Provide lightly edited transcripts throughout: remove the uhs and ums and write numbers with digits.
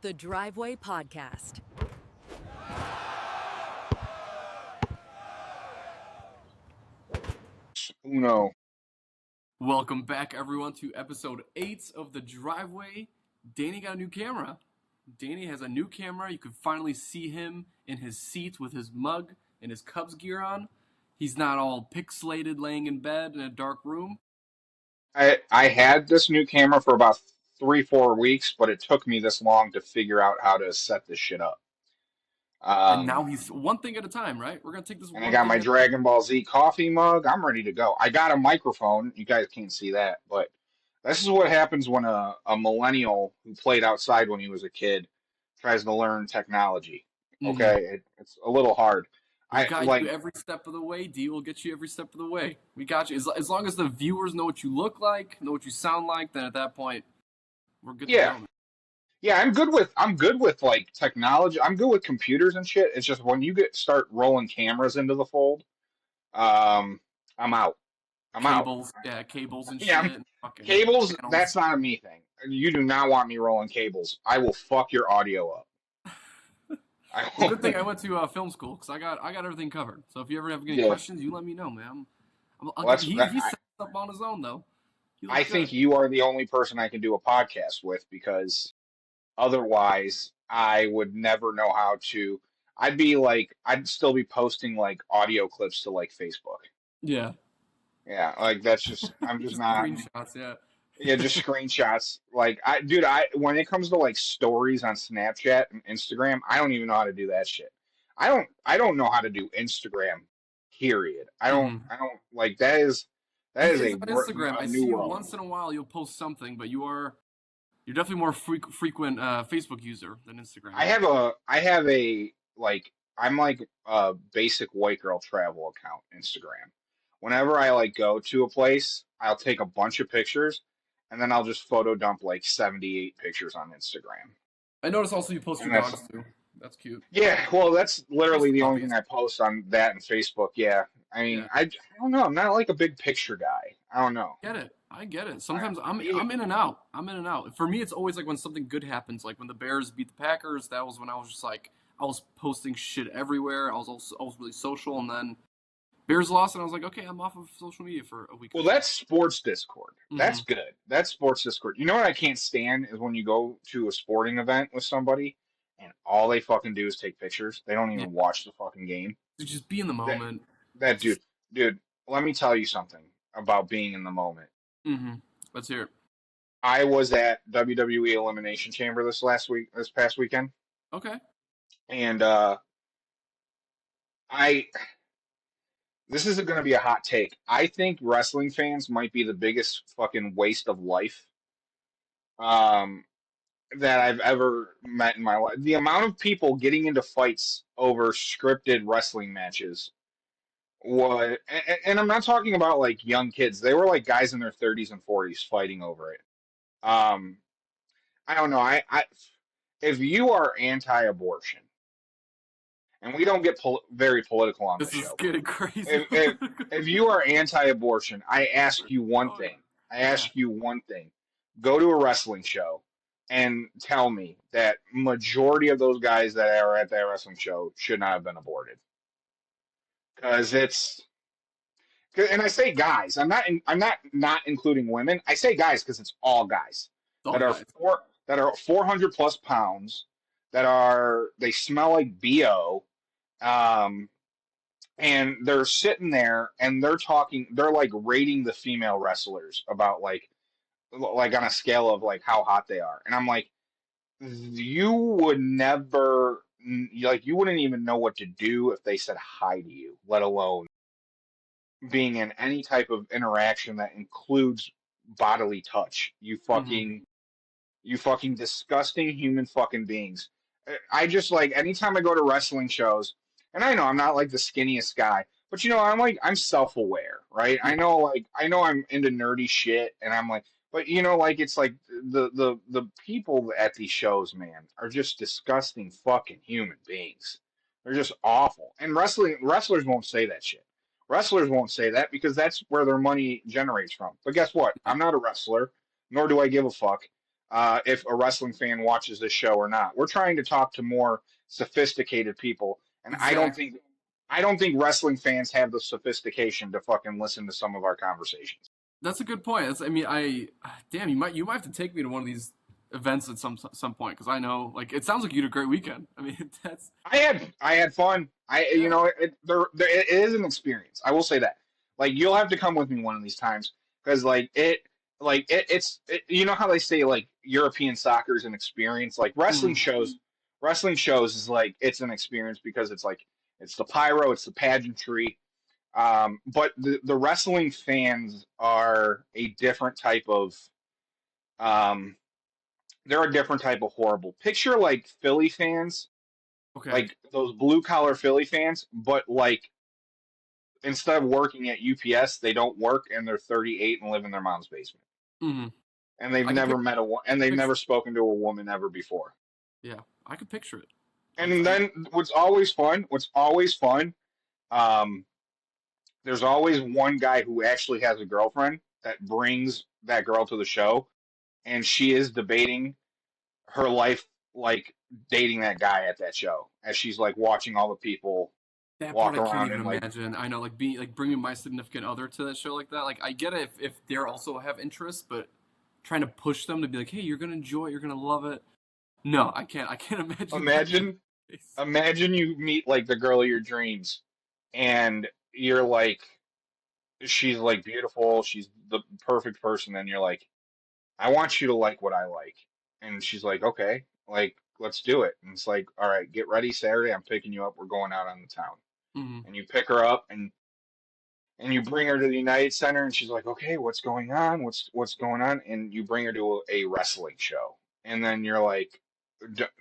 The Driveway Podcast. Uno. Welcome back, everyone, to episode 8 of The Driveway. Danny got a new camera. Danny has a new camera. You can finally see him in his seat with his mug and his Cubs gear on. He's not all pixelated laying in bed in a dark room. I had this new camera for about 3-4 weeks, but it took me this long to figure out how to set this shit up. And now he's one thing at a time, right? We're going to take this And one I got thing my at a Dragon Ball Z coffee mug. I'm ready to go. I got a microphone. You guys can't see that, but this is what happens when a millennial who played outside when he was a kid tries to learn technology. Mhm. Okay, it's a little hard. We I got like. you every step of the way. D will get you every step of the way. We got you. As long as the viewers know what you look like, know what you sound like, then at that point, we're good Yeah. to go. Yeah, I'm good with like technology. I'm good with computers and shit. It's just when you start rolling cameras into the fold, I'm out. I'm out. Cables, yeah, cables and Yeah, shit. Fucking cables, panels. that's not a me thing. You do not want me rolling cables. I will fuck your audio up. Well, good thing I went to film school because I got everything covered. So if you ever have any Yeah. questions, you let me know, man. Well, He set up on his own though. I think you are the only person I can do a podcast with because otherwise I would never know how to. I'd still be posting like audio clips to like Facebook. Yeah. Yeah, like that's just, I'm just not. Screenshots, yeah. Yeah, just screenshots. Like when it comes to like stories on Snapchat and Instagram, I don't even know how to do that shit. I don't know how to do Instagram, period. I don't like that is On Instagram. a I new see you world. once in a while. You'll post something, but you're definitely more frequent Facebook user than Instagram. I have a like I'm like a basic white girl travel account Instagram. Whenever I like go to a place, I'll take a bunch of pictures and then I'll just photo dump like 78 pictures on Instagram. I noticed also you post And your that's dogs too. That's cute. Yeah, well, that's literally the only Puppies. thing I post on that and Facebook. Yeah, I mean, Yeah. I don't know. I'm not like a big picture guy. I don't know. I get it. Sometimes I'm Yeah. in and out. I'm in and out. For me, it's always like when something good happens. Like when the Bears beat the Packers. That was when I was just like I was posting shit everywhere. I was really social, and then Bears lost, and I was like, okay, I'm off of social media for a week. Well, that's sports Discord. That's good. That's sports Discord. You know what I can't stand is when you go to a sporting event with somebody and all they fucking do is take pictures. They don't even watch the fucking game. To just be in the moment. That dude, let me tell you something about being in the moment. Let's hear it. I was at WWE Elimination Chamber this past weekend. Okay. And this isn't going to be a hot take. I think wrestling fans might be the biggest fucking waste of life that I've ever met in my life. The amount of people getting into fights over scripted wrestling matches and I'm not talking about like young kids. They were like guys in their 30s and 40s fighting over it. I don't know. If you are anti-abortion, and we don't get very political on this show. This is getting crazy. If you are anti-abortion, I ask you one thing. Go to a wrestling show and tell me that majority of those guys that are at that wrestling show should not have been aborted. Because and I say guys. I'm not including women. I say guys because it's all guys that are 400 plus pounds. They smell like BO. And they're sitting there and they're like rating the female wrestlers about like on a scale of like how hot they are. And I'm like, you would never, like, you wouldn't even know what to do if they said hi to you, let alone being in any type of interaction that includes bodily touch. You fucking disgusting human fucking beings. I just like anytime I go to wrestling shows, and I know I'm not like the skinniest guy, but I'm self-aware, right? I know I'm into nerdy shit, and I'm like, but like it's like the people at these shows, man, are just disgusting fucking human beings. They're just awful. And wrestlers won't say that shit. Wrestlers won't say that because that's where their money generates from. But guess what? I'm not a wrestler, nor do I give a fuck. if a wrestling fan watches this show or not. We're trying to talk to more sophisticated people, and Exactly. I don't think wrestling fans have the sophistication to fucking listen to some of our conversations. That's a good point. I mean, damn, you might have to take me to one of these events at some point because I know, like, it sounds like you had a great weekend. I mean, that's I had fun. You yeah. know it is an experience. I will say that. Like you'll have to come with me one of these times because you know how they say like European soccer is an experience. Like Mm, wrestling shows is like it's an experience because it's like it's the pyro, it's the pageantry. But the wrestling fans are a different type of um, they're a different type of horrible. Picture like Philly fans, okay. like those blue collar Philly fans, but like instead of working at UPS, they don't work and they're 38 and live in their mom's basement. Mm, And they've I could never met a and they've picture. never spoken to a woman ever before. Yeah, I could picture it. And then what's always fun, um, there's always one guy who actually has a girlfriend that brings that girl to the show, and she is debating her life, like dating that guy at that show, as she's like watching all the people That part walk I can't around even and like, imagine. I know, like being like bringing my significant other to that show like that. Like I get it if they're also have interests, but trying to push them to be like, hey, you're gonna enjoy it, you're gonna love it. No, I can't. I can't imagine that being imagine the case. imagine you meet like the girl of your dreams, and you're like, she's like beautiful, she's the perfect person, and you're like, I want you to like what I like. And she's like, okay, like, let's do it. And it's like, all right, get ready Saturday. I'm picking you up. We're going out on the town. Hmm. And you pick her up and you bring her to the United Center and she's like, okay, what's going on? What's going on? And you bring her to a wrestling show. And then you're like,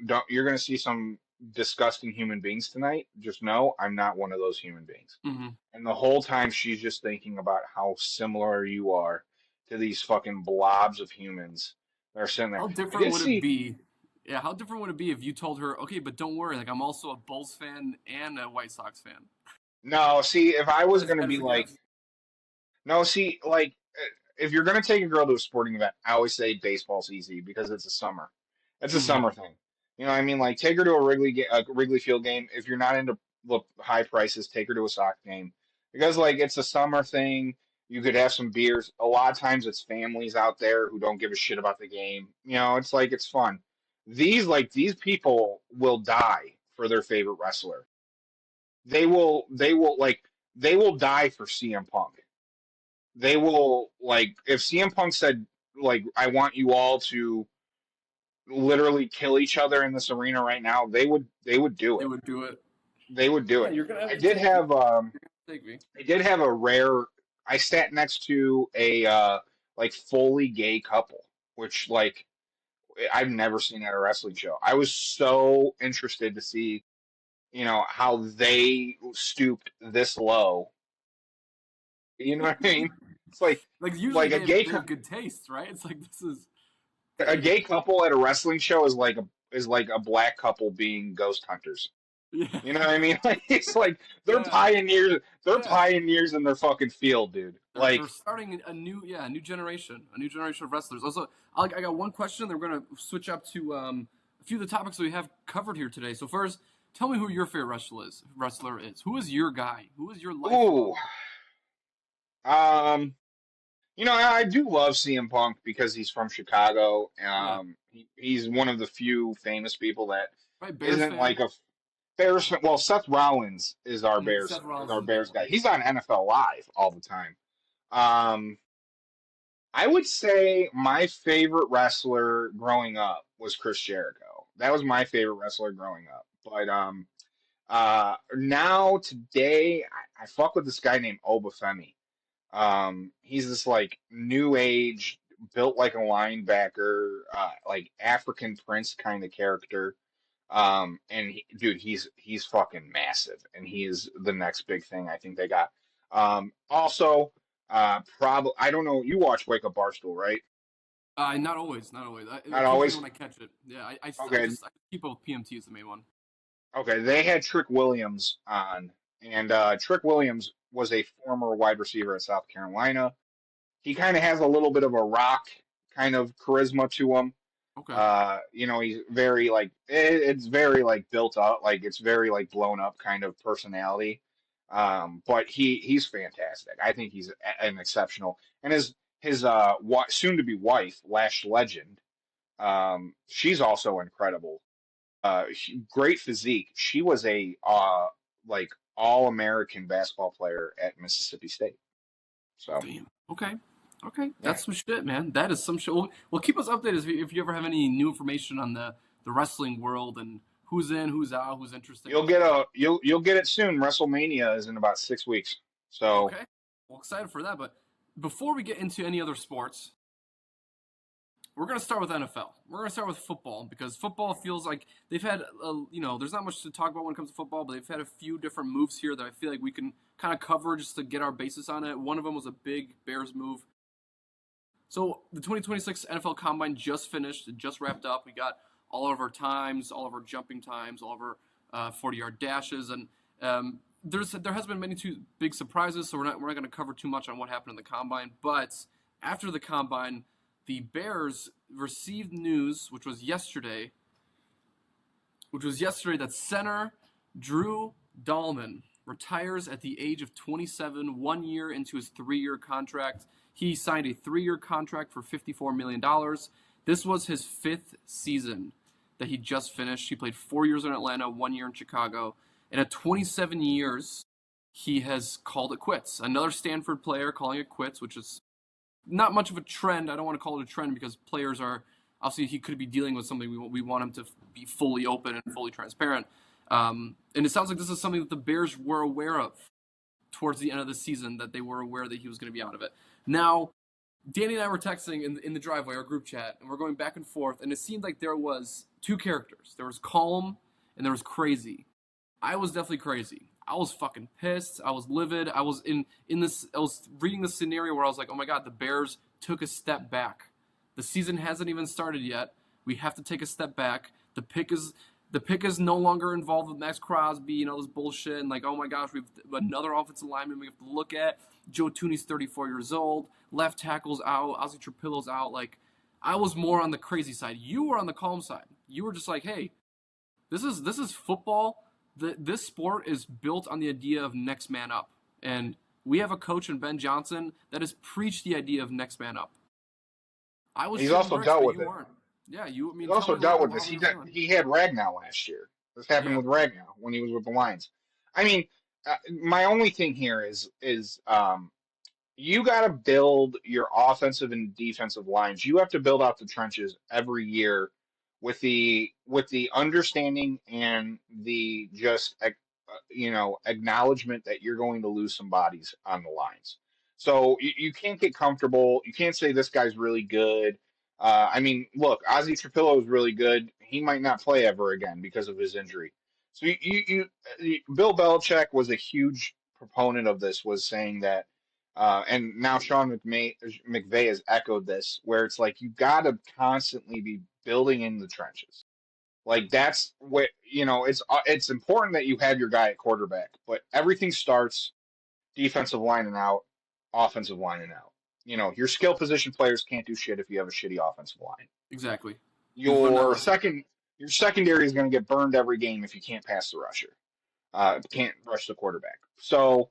don't you're going to see some disgusting human beings tonight. Just know I'm not one of those human beings. Hmm. And the whole time she's just thinking about how similar you are to these fucking blobs of humans that are sitting there. How I different did would it see. be? Yeah, how different would it be if you told her, okay, but don't worry, like I'm also a Bulls fan and a White Sox fan. No, see, if I was gonna As be a like, guess. no, see, like, if you're gonna take a girl to a sporting event, I always say baseball's easy because it's a summer. It's a Hmm. summer thing. You know what I mean? Like, take her to a Wrigley Field game. If you're not into the high prices, take her to a Sox game because, like, it's a summer thing. You could have some beers. A lot of times, it's families out there who don't give a shit about the game. You know, it's like it's fun. These people will die for their favorite wrestler. They will die for CM Punk. They will like if CM Punk said like I want you all to literally kill each other in this arena right now, they would do They it. would do it. They would do Yeah, it. you're gonna have I to did take me. have Take me. I did have a rare I sat next to a like fully gay couple, which like I've never seen at a wrestling show. I was so interested to see, you know, how they stooped this low. You know what I mean? It's Like usually like they have good taste, right? It's like this is a dang. gay couple at a wrestling show is like a black couple being ghost hunters. Yeah. You know what I mean? Like it's like they're Yeah. pioneers. They're Yeah. pioneers in their fucking field, dude. They're Like starting a new generation of wrestlers. Also, I got one question. Then we're gonna switch up to a few of the topics that we have covered here today. So first, tell me who your favorite wrestler is. Wrestler is. Who is your guy? Who is your lifelong? ooh, um, you know, I do love CM Punk because he's from Chicago. Yeah, He's one of the few famous people that right. Bears isn't fan. like a Bears. Well, Seth Rollins Seth is Rollins our is a big Bears one. guy. He's on NFL Live all the time. Um, I would say my favorite wrestler growing up was Chris Jericho. That was my favorite wrestler growing up. But now today I fuck with this guy named Oba Femi. He's this like new age, built like a linebacker, like African Prince kind of character. And dude, he's fucking massive, and he is the next big thing I think they got. Also, probably I don't know. You watch Wake Up Barstool, right? Not always, not always. Not Occasionally always. when I catch it. Yeah, Okay, I keep up with PMT is the main one. okay. They had Trick Williams on, and Trick Williams was a former wide receiver at South Carolina. He kind of has a little bit of a rock kind of charisma to him. Okay. He's very like it's very like built up, like it's very like blown up kind of personality. But he's fantastic. I think he's an exceptional. And his soon to be wife, Lash Legend, she's also incredible. Great physique. She was a like all American basketball player at Mississippi State. So Damn. Okay. Okay. yeah. That's some shit, man. That is some shit. Well, keep us updated if you ever have any new information on the wrestling world and who's in, who's out, who's interesting. You'll get it soon. WrestleMania is in about 6 weeks. So Okay. Well, excited for that. But before we get into any other sports, we're going to start with NFL. We're going to start with football because football feels like they've had, there's not much to talk about when it comes to football, but they've had a few different moves here that I feel like we can kind of cover just to get our basis on it. One of them was a big Bears move. So the 2026 NFL Combine just finished. It just wrapped up. We got all of our times, all of our jumping times, all of our 40-yard dashes, and there has been many two big surprises. So we're not going to cover too much on what happened in the Combine. But after the Combine, the Bears received news, which was yesterday, that center Drew Dahlman retires at the age of 27, 1 year into his 3-year contract. He signed a 3-year contract for $54 million. This was his 5th season that he just finished. He played 4 years in Atlanta, 1 year in Chicago. And at 27 years, he has called it quits. Another Stanford player calling it quits, which is not much of a trend. I don't want to call it a trend because players are obviously he could be dealing with something. We want him to be fully open and fully transparent. And it sounds like this is something that the Bears were aware of towards the end of the season, that they were aware that he was going to be out of it. Now, Danny and I were texting in the driveway, our group chat, and we're going back and forth, and it seemed like there was two characters. There was calm and there was crazy. I was definitely crazy. I was fucking pissed. I was livid. I was in this. I was reading the scenario where I was like, "Oh my god, the Bears took a step back. The season hasn't even started yet. We have to take a step back. The pick is no longer involved with Max Crosby and all this bullshit. And like, oh my gosh, we have another offensive lineman we have to look at. Joe Tooney's 34 years old. Left tackle's out. Ozzie Trapillo's out. Like, I was more on the crazy side. You were on the calm side. You were just like, hey, this is football. This sport is built on the idea of next man up. And we have a coach in Ben Johnson that has preached the idea of next man up. I was he's shooting also bricks, dealt but with you it. weren't. Yeah, you. I He's mean, tell also me a little dealt bit with about this. what you were feeling. He had Ragnow last year. This happened Yeah. with Ragnow when he was with the Lions. I mean, my only thing here is you got to build your offensive and defensive lines. You have to build out the trenches every year with the understanding and the just acknowledgement that you're going to lose some bodies on the lines. So you can't get comfortable. You can't say this guy's really good. I mean, look, Ozzie Trapillo is really good. He might not play ever again because of his injury. So Bill Belichick was a huge proponent of this, was saying that, and now McVay has echoed this, where it's like you got to constantly be building in the trenches. Like that's what it's important that you have your guy at quarterback, but everything starts defensive line and out, offensive line and out. Your skill position players can't do shit if you have a shitty offensive line. Exactly. We've learned that Your lesson. second your secondary is going to get burned every game if you can't pass the rusher. Can't rush the quarterback. So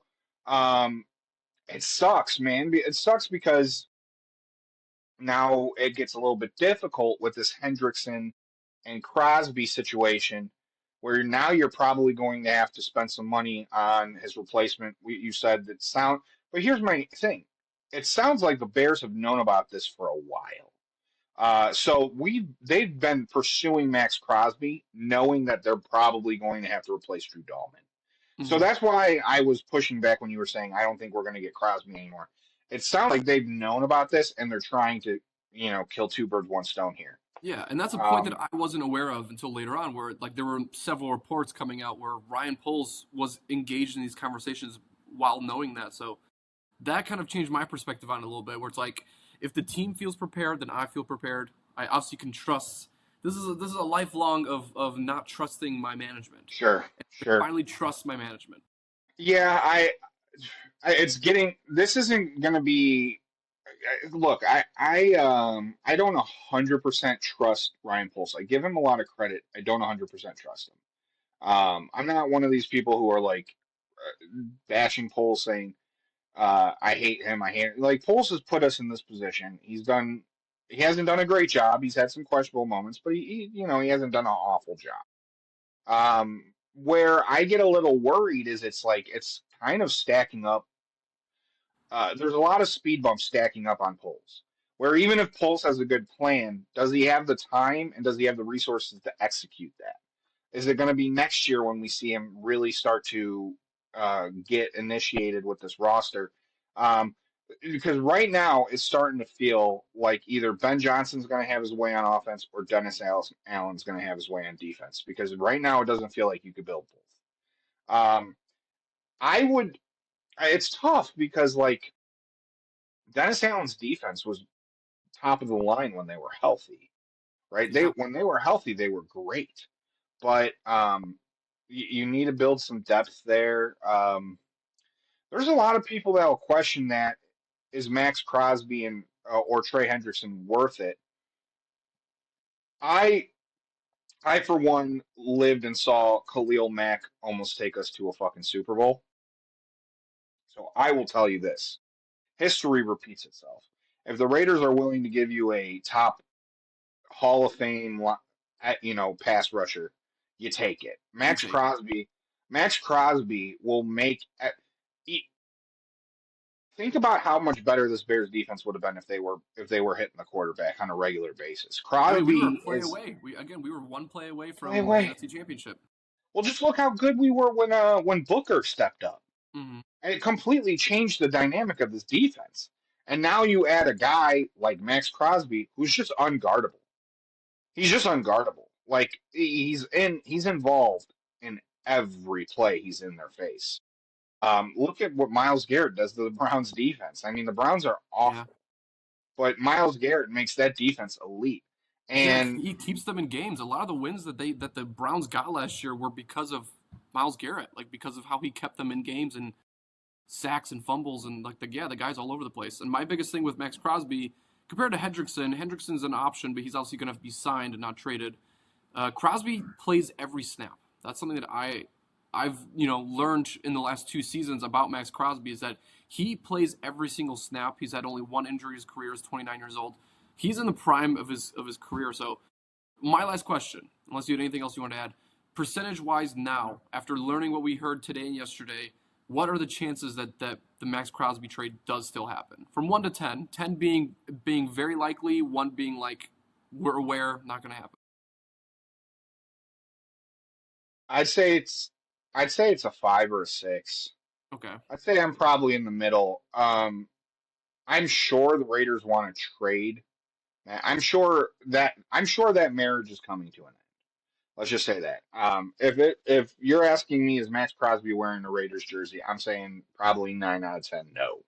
it sucks, man. It sucks because now it gets a little bit difficult with this Hendrickson and Crosby situation, where now you're probably going to have to spend some money on his replacement. You said but here's my thing: it sounds like the Bears have known about this for a while. So they've been pursuing Max Crosby, knowing that they're probably going to have to replace Drew Dahlman. So Mm-hmm. that's why I was pushing back when you were saying I don't think we're going to get Crosby anymore. It sounds like they've known about this and they're trying to, kill two birds, one stone here. Yeah, and that's a point that Um, I wasn't aware of until later on, where like there were several reports coming out where Ryan Poles was engaged in these conversations while knowing that. So that kind of changed my perspective on it a little bit, where it's like if the team feels prepared, then I feel prepared. I obviously can trust. This is a lifelong of not trusting my management. sure, To sure. finally trust my management. Yeah, it's getting. This isn't going to be look, I don't 100% trust Ryan Poles. I give him a lot of credit. I don't 100% trust him. I'm not one of these people who are like bashing Poles, saying I hate him. I hate like Poles has put us in this position. He hasn't done a great job. He's had some questionable moments, but he hasn't done an awful job. Where I get a little worried is it's kind of stacking up. There's a lot of speed bumps stacking up on Poles. Where even if Poles has a good plan, does he have the time and does he have the resources to execute that? Is it going to be next year when we see him really start to get initiated with this roster? Um, because right now it's starting to feel like either Ben Johnson's going to have his way on offense or Allen's going to have his way on defense. Because right now it doesn't feel like you could build both. I would. It's tough because like Dennis Allen's defense was top of the line when they were healthy, right? They Yeah. when they were healthy, they were great. But you need to build some depth there. There's a lot of people that will question that. Is Max Crosby and or Trey Hendrickson worth it? I I for one lived and saw Khalil Mack almost take us to a fucking Super Bowl. So I will tell you this: history repeats itself. If the Raiders are willing to give you a top Hall of Fame, pass rusher, you take it. You take it. Max Crosby will make. Think about how much better this Bears defense would have been if they were hitting the quarterback on a regular basis. I mean, we were a Crosby play is away. We were one play away way from the away. NFC Championship. Well, just look how good we were when Booker stepped up, Hmm. and it completely changed the dynamic of this defense. And now you add a guy like Max Crosby who's just unguardable. He's just unguardable. Like he's involved in every play he's in their face. Look at what Miles Garrett does to the Browns defense. I mean, the Browns are Yeah. awful, but Miles Garrett makes that defense elite. Yeah, And he keeps them in games. A lot of the wins that the Browns got last year were because of Miles Garrett, like because of how he kept them in games and sacks and fumbles and like the guy's all over the place. And my biggest thing with Max Crosby compared to Hendrickson's an option, but he's obviously going to have to be signed and not traded. Crosby plays every snap. That's something that I've learned in the last 2 seasons about Max Crosby is that he plays every single snap. He's had only one injury in his career. He's 29 years old. He's in the prime of his career. So my last question, unless you had anything else you want to add, percentage wise now, after learning what we heard today and yesterday, what are the chances that the Max Crosby trade does still happen? From 1 to 10, 10 being very likely, 1 being like we're aware not going to happen. I'd say it's I'd say it's a 5 or a 6. Okay. I'd say I'm probably in the middle. I'm sure the Raiders want to trade. I'm sure that marriage is coming to an end. Let's just say that. If you're asking me, is Max Crosby wearing a Raiders jersey? I'm saying probably 9 out of 10. No,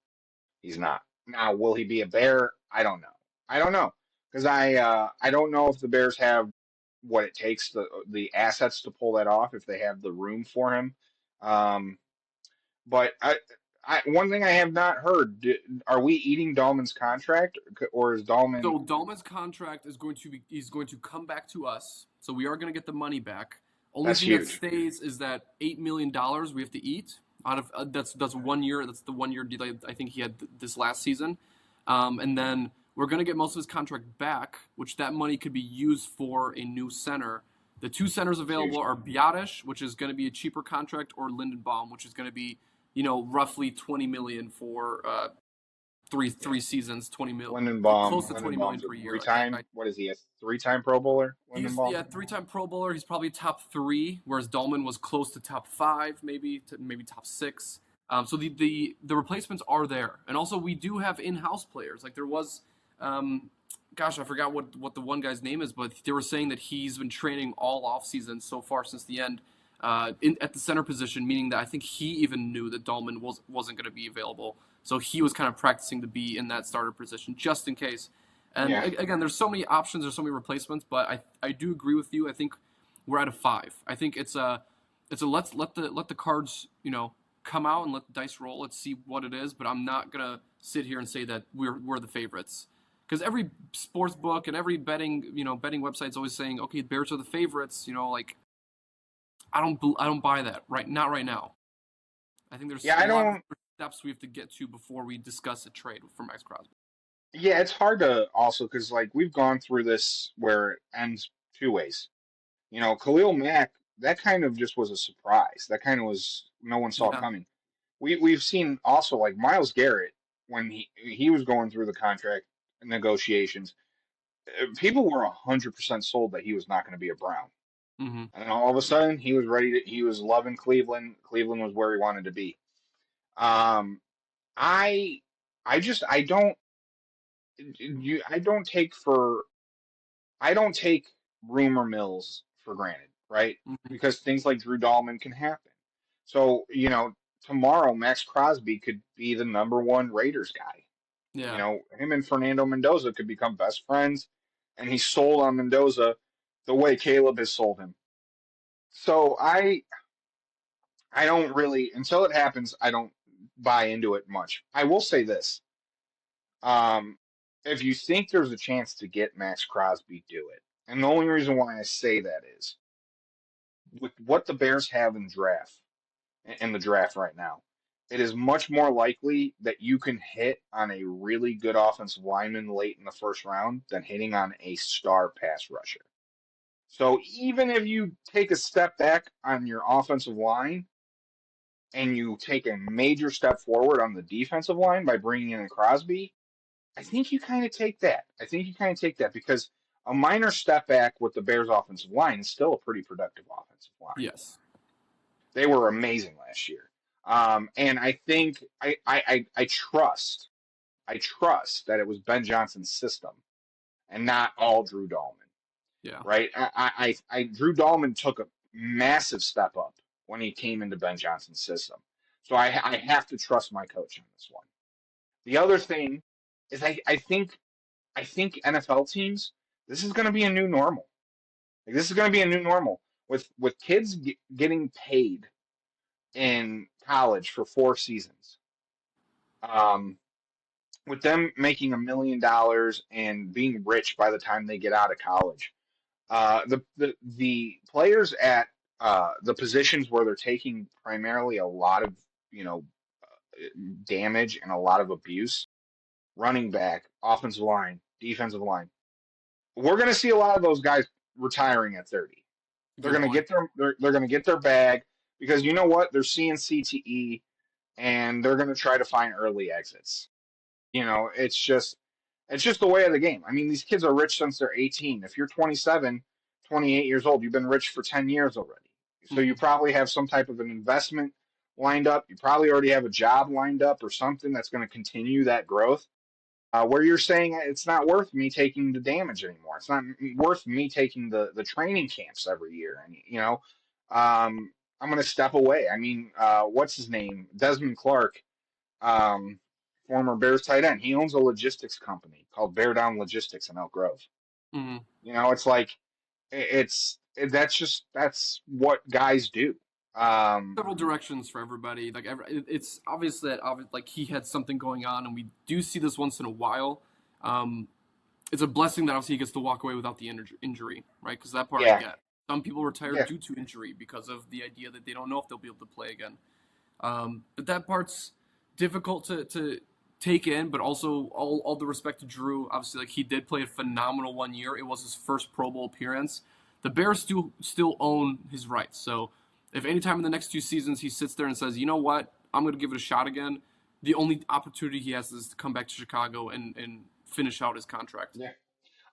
he's not. Now, will he be a Bear? I don't know. I don't know because I don't know if the Bears have what it takes the assets to pull that off if they have the room for him. Um, but one thing I have not heard: are we eating Dahlman's contract, or is Dahlman? So Dahlman's contract is going to come back to us. So we are going to get the money back. Only That's thing that huge. stays is that $8 million we have to eat out of that's 1 year. That's the 1 year deal I think he had this last season, and then we're going to get most of his contract back, which that money could be used for a new center. The two centers That's available huge. are Biotish, which is going to be a cheaper contract, or Lindenbaum, which is going to be roughly 20 million for three Yeah. seasons, 20 mil, close to 20 million Lindenbaum's a per year. three-time. What is he? A three-time Pro Bowler? He's Lindenbaum. yeah, 3-time Pro Bowler. He's probably top 3, whereas Dahlman was close to top 5, maybe top 6. So the replacements are there, and also we do have in-house players. Like there was, gosh, I forgot what the one guy's name is, but they were saying that he's been training all off season so far since the end, at the center position, meaning that I think he even knew that Dahlman wasn't going to be available, so he was kind of practicing to be in that starter position just in case. And Yeah. again, there's so many options, there's so many replacements, but I do agree with you. I think we're at a 5. I think it's a let's let the cards come out and let the dice roll. Let's see what it is. But I'm not gonna sit here and say that we're the favorites, because every sports book and every betting website is always saying, okay, Bears are the favorites. Like I don't buy that. Not right now. I think there's Yeah, a I lot of don't. steps we have to get to before we discuss a trade for Max Crosby. Yeah, it's hard to also because like we've gone through this where it ends two ways. Khalil Mack, that kind of just was a surprise. That kind of was no one saw Yeah. coming. We've seen also like Myles Garrett when he was going through the contract negotiations. People were 100% sold that he was not going to be a Brown, Mm-hmm. and then all of a sudden he was ready to. He was loving Cleveland. Cleveland was where he wanted to be. Um, I I don't I don't take for I don't take rumor mills for granted, right? Mm-hmm. Because things like Drew Dahlman can happen. So, tomorrow Max Crosby could be the number one Raiders guy. Yeah. Him and Fernando Mendoza could become best friends, and he's sold on Mendoza the way Caleb has sold him. So I don't really until it happens, I don't buy into it much. I will say this. Um, if you think there's a chance to get Max Crosby, do it. And the only reason why I say that is with what the Bears have in the draft right now, it is much more likely that you can hit on a really good offensive lineman late in the first round than hitting on a star pass rusher. So even if you take a step back on your offensive line and you take a major step forward on the defensive line by bringing in a Crosby, I think you kind of take that. I think you kind of take that because a minor step back with the Bears' offensive line is still a pretty productive offensive line. Yes. They were amazing last year. And I think I trust that it was Ben Johnson's system and not all Drew Dahlman, Yeah. right? Drew Dahlman took a massive step up when he came into Ben Johnson's system. So I have to trust my coach on this one. The other thing is I think NFL teams, this is going to be a new normal. Like this is going to be a new normal with kids getting paid in college for 4 seasons. Um, with them making $1 million and being rich by the time they get out of college. The players at the positions where they're taking primarily a lot of you know damage and a lot of abuse, running back, offensive line, defensive line. We're going to see a lot of those guys retiring at 30. They're Good going to point. get they're going to get their bag because you know what? They're seeing CTE and they're going to try to find early exits. It's just the way of the game. I mean, these kids are rich since they're 18. If you're 27, 28 years old, you've been rich for 10 years already. So you Mm-hmm. probably have some type of an investment lined up. You probably already have a job lined up or something that's going to continue that growth. Where you're saying it's not worth me taking the damage anymore. It's not worth me taking the training camps every year. And, I'm going to step away. I mean, what's his name? Desmond Clark, um, former Bears tight end. He owns a logistics company called Bear Down Logistics in Elk Grove. Mm-hmm. It's like, that's what guys do. Um, Several directions for everybody. Like it's obvious that like he had something going on, and we do see this once in a while. Um, it's a blessing that obviously he gets to walk away without the injury, right? Because that part I yeah, get. Some people retire yeah, due to injury because of the idea that they don't know if they'll be able to play again. But that part's difficult to take in, but also all the respect to Drew. Obviously, like he did play a phenomenal 1 year. It was his first Pro Bowl appearance. The Bears still own his rights. So if anytime in the next 2 seasons he sits there and says, you know what, I'm going to give it a shot again, the only opportunity he has is to come back to Chicago and finish out his contract. yeah.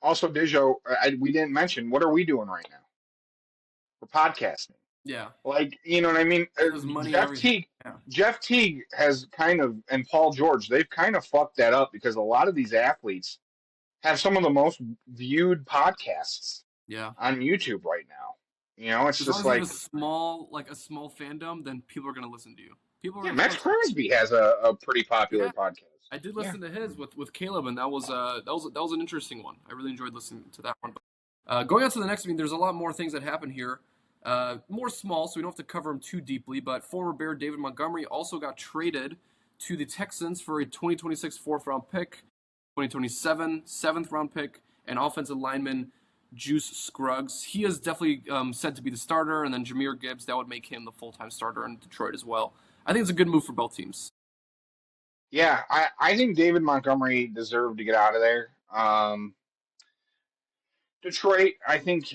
Also, Dijo, we didn't mention what are we doing right now? We're podcasting. Yeah. Like, you know what I mean? There's money and everything. Yeah. Jeff Teague has kind of, and Paul George, they've kind of fucked that up because a lot of these athletes have some of the most viewed podcasts Yeah. on YouTube right now. It's As long just as you have like, a small fandom, then people are gonna listen to you. People are yeah, gonna Max trust you. Crosby has a pretty popular Yeah. podcast. I did Yeah. listen to his with Caleb, and that was an interesting one. I really enjoyed listening to that one. But, going on to the next, I mean, there's a lot more things that happen here. More small, so we don't have to cover him too deeply, but former Bear David Montgomery also got traded to the Texans for a 2026 fourth-round pick, 2027 seventh-round pick, and offensive lineman Juice Scruggs. He is definitely said to be the starter, and then Jahmyr Gibbs, that would make him the full-time starter in Detroit as well. I think it's a good move for both teams. Yeah, I think David Montgomery deserved to get out of there. Detroit, I think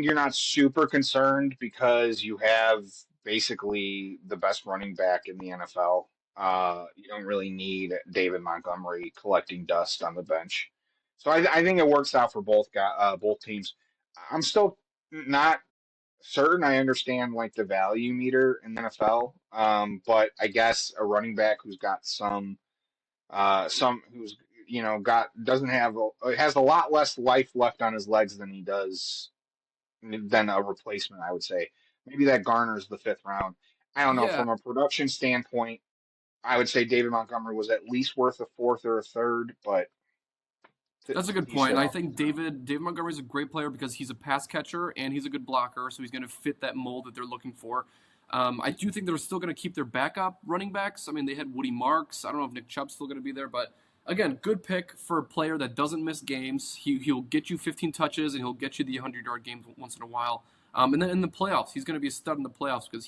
you're not super concerned because you have basically the best running back in the NFL. You don't really need David Montgomery collecting dust on the bench. So I think it works out for both teams. I'm still not certain I understand like the value meter in the NFL, but I guess a running back who's got some who's got doesn't have has a lot less life left on his legs than he does than a replacement, I would say. Maybe that garners the fifth round. I don't know. Yeah, From a production standpoint, I would say David Montgomery was at least worth a fourth or a third, but that's a good to each point. their And I own. think David Montgomery is a great player because he's a pass catcher and he's a good blocker, so he's going to fit that mold that they're looking for. I do think they're still going to keep their backup running backs. I mean, they had Woody Marks. I don't know if Nick Chubb's still going to be there, but again, good pick for a player that doesn't miss games. He'll get you 15 touches and he'll get you the 100-yard games once in a while. And then in the playoffs, he's going to be a stud in the playoffs because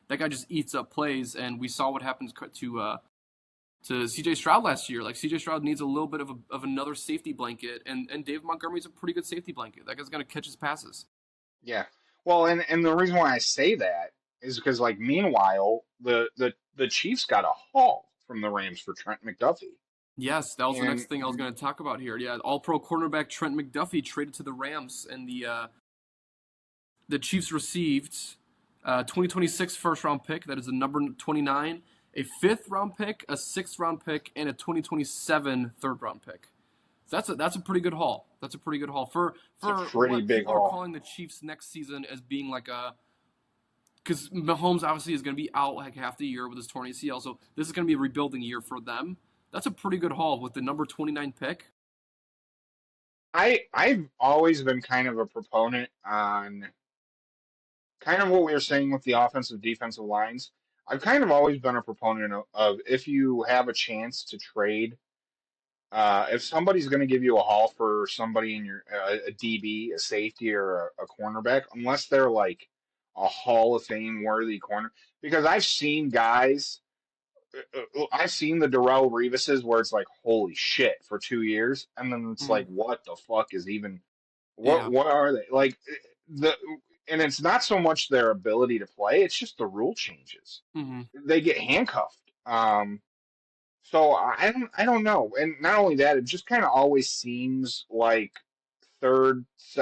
that guy just eats up plays. And we saw what happens to C.J. Stroud last year. Like C.J. Stroud needs a little bit of another safety blanket, and David Montgomery's a pretty good safety blanket. That guy's going to catch his passes. Yeah. Well, and the reason why I say that is because like meanwhile the Chiefs got a haul from the Rams for Trent McDuffie. Yes, that was the next And thing I was going to talk about here. Yeah, All-Pro cornerback Trent McDuffie traded to the Rams, and the Chiefs received 2026 first-round pick. That is the number 29, a fifth-round pick, a sixth-round pick, and a 2027 third-round pick. So that's a pretty good haul. That's a pretty good haul for it's a pretty what big people are haul. calling the Chiefs next season as being like because Mahomes obviously is going to be out like half the year with his torn ACL, so this is going to be a rebuilding year for them. That's a pretty good haul with the number 29 pick. I've always been kind of a proponent on kind of what we were saying with the offensive defensive lines. I've kind of always been a proponent of if you have a chance to trade, if somebody's going to give you a haul for somebody in your a DB, a safety, or a cornerback, unless they're like a Hall of Fame worthy corner, because I've seen the Darrell Revises where it's like holy shit for 2 years, and then it's Mm-hmm. like what the fuck is even Yeah. what are they like the and it's not so much their ability to play, it's just the rule changes. Mm-hmm. They get handcuffed. So I don't know. And not only that, it just kind of always seems like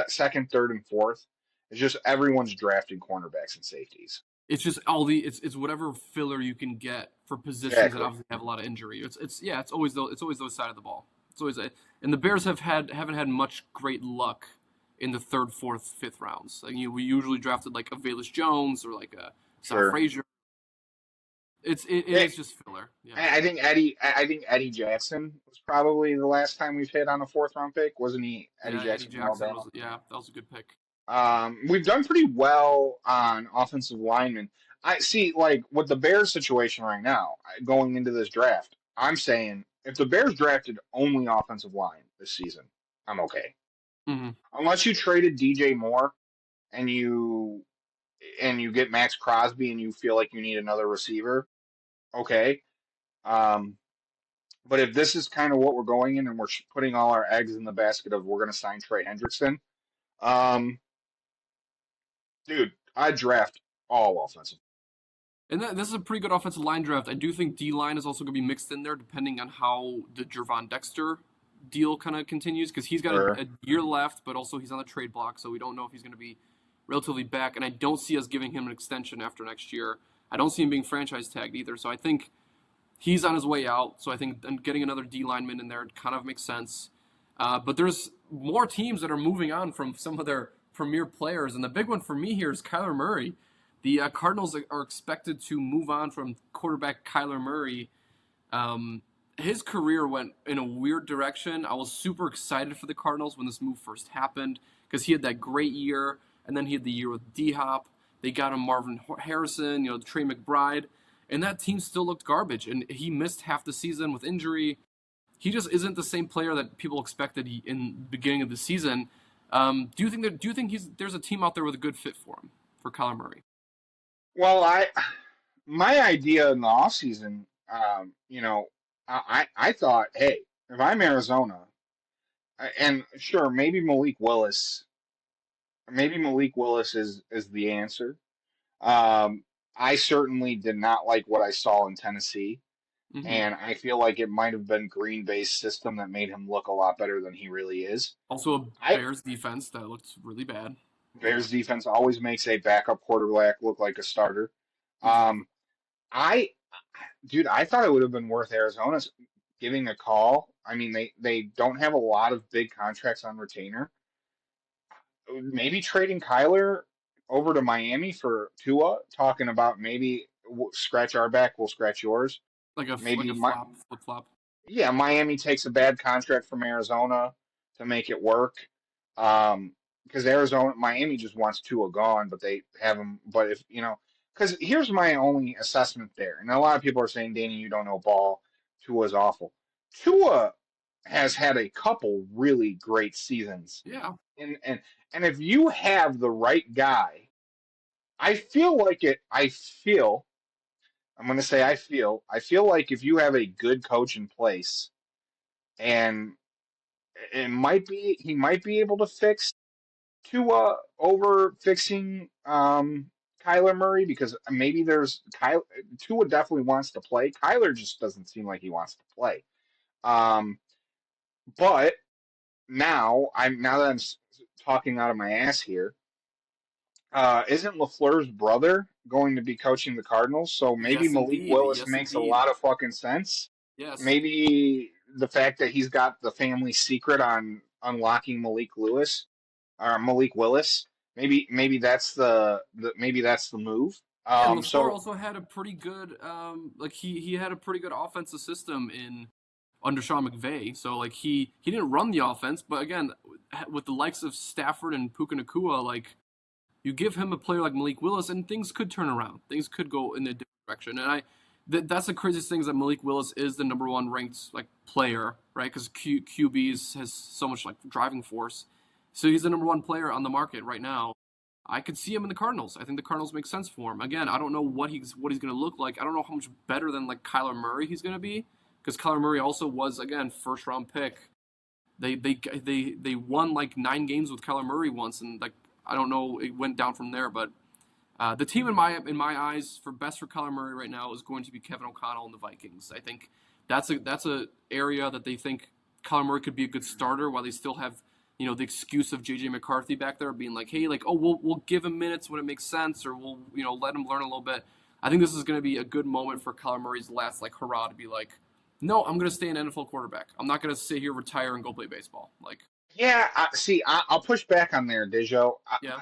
second, third, and fourth. It's just everyone's drafting cornerbacks and safeties. It's just it's whatever filler you can get for positions that Exactly. obviously have a lot of injury. It's always those side of the ball. It's always and the Bears haven't had much great luck in the third, fourth, fifth rounds. Like we usually drafted like a Velus Jones or like a Sal Sure. Frazier. It Eh, is just filler. Yeah. I think Eddie Jackson was probably the last time we've hit on a fourth round pick, wasn't he? Eddie Yeah, Eddie Jackson from Jackson Alabama. was that was a good pick. We've done pretty well on offensive linemen. I see, like with the Bears situation right now, going into this draft, I'm saying if the Bears drafted only offensive line this season, I'm okay. Mm-hmm. Unless you traded DJ Moore and you get Max Crosby and you feel like you need another receiver, okay. Um, but if this is kind of what we're going in and we're putting all our eggs in the basket of we're going to sign Trey Hendrickson, um, dude, I draft all offensive. And this is a pretty good offensive line draft. I do think D line is also going to be mixed in there, depending on how the Jervon Dexter deal kind of continues, because he's got Sure. a year left, but also he's on the trade block, so we don't know if he's going to be relatively back. And I don't see us giving him an extension after next year. I don't see him being franchise tagged either. So I think he's on his way out. So I think getting another D lineman in there kind of makes sense. But there's more teams that are moving on from some of their premier players, and the big one for me here is Kyler Murray. The Cardinals are expected to move on from quarterback Kyler Murray. His career went in a weird direction. I was super excited for the Cardinals when this move first happened because he had that great year and then he had the year with D-Hop. They got him Marvin Harrison, Trey McBride, and that team still looked garbage. And he missed half the season with injury. He just isn't the same player that people expected in the beginning of the season. Do you think there's a team out there with a good fit for him, for Kyler Murray? Well, my idea in the offseason, I thought, hey, if I'm Arizona, and sure, maybe Malik Willis is the answer. I certainly did not like what I saw in Tennessee, Hmm. and I feel like it might have been Green Bay's system that made him look a lot better than he really is. Also, a I Bears defense that looked really bad. Bears defense always makes a backup quarterback look like a starter. Exactly. Um, I, dude, I thought it would have been worth Arizona giving a call. I mean, they don't have a lot of big contracts on retainer. Maybe trading Kyler over to Miami for Tua, talking about maybe scratch our back, we'll scratch yours. Like Maybe a flip flop. yeah, Miami takes a bad contract from Arizona to make it work. Because Miami just wants Tua gone, but they have him. But if because here's my only assessment there, and a lot of people are saying, Danny, you don't know ball. Tua's awful. Tua has had a couple really great seasons, Yeah. and if you have the right guy, I feel like it. I feel. I'm going to say I feel. I feel like if you have a good coach in place and he might be able to fix Tua over fixing Kyler Murray because maybe Tua definitely wants to play. Kyler just doesn't seem like he wants to play. Um, but now that talking out of my ass here, isn't LaFleur's brother going to be coaching the Cardinals? So maybe Yes, Malik indeed. Willis Yes, makes a indeed. lot of fucking sense. Yes. Maybe the fact that he's got the family secret on unlocking Malik Willis. Maybe that's maybe that's the move. Yeah, and Lafleur So also had a pretty good, he had a pretty good offensive system in under Sean McVay. So like he didn't run the offense, but again, with the likes of Stafford and Puka Nacua, like you give him a player like Malik Willis, and things could turn around. Things could go in a different direction. And that's the craziest thing is that Malik Willis is the number one ranked like player, right? Because QBs has so much like driving force. So he's the number one player on the market right now. I could see him in the Cardinals. I think the Cardinals make sense for him. Again, I don't know what he's going to look like. I don't know how much better than like Kyler Murray he's going to be because Kyler Murray also was again first round pick. They won like 9 games with Kyler Murray once, and like I don't know it went down from there. But the team in my eyes for best for Kyler Murray right now is going to be Kevin O'Connell and the Vikings. I think that's a area that they think Kyler Murray could be a good starter while they still have the excuse of JJ McCarthy back there being like, hey, like, oh, we'll give him minutes when it makes sense, or we'll let him learn a little bit. I think this is going to be a good moment for Kyler Murray's last like hurrah to be like, no, I'm going to stay an NFL quarterback. I'm not going to sit here, retire, and go play baseball. Like, yeah, I'll push back on there, Dejo. yeah,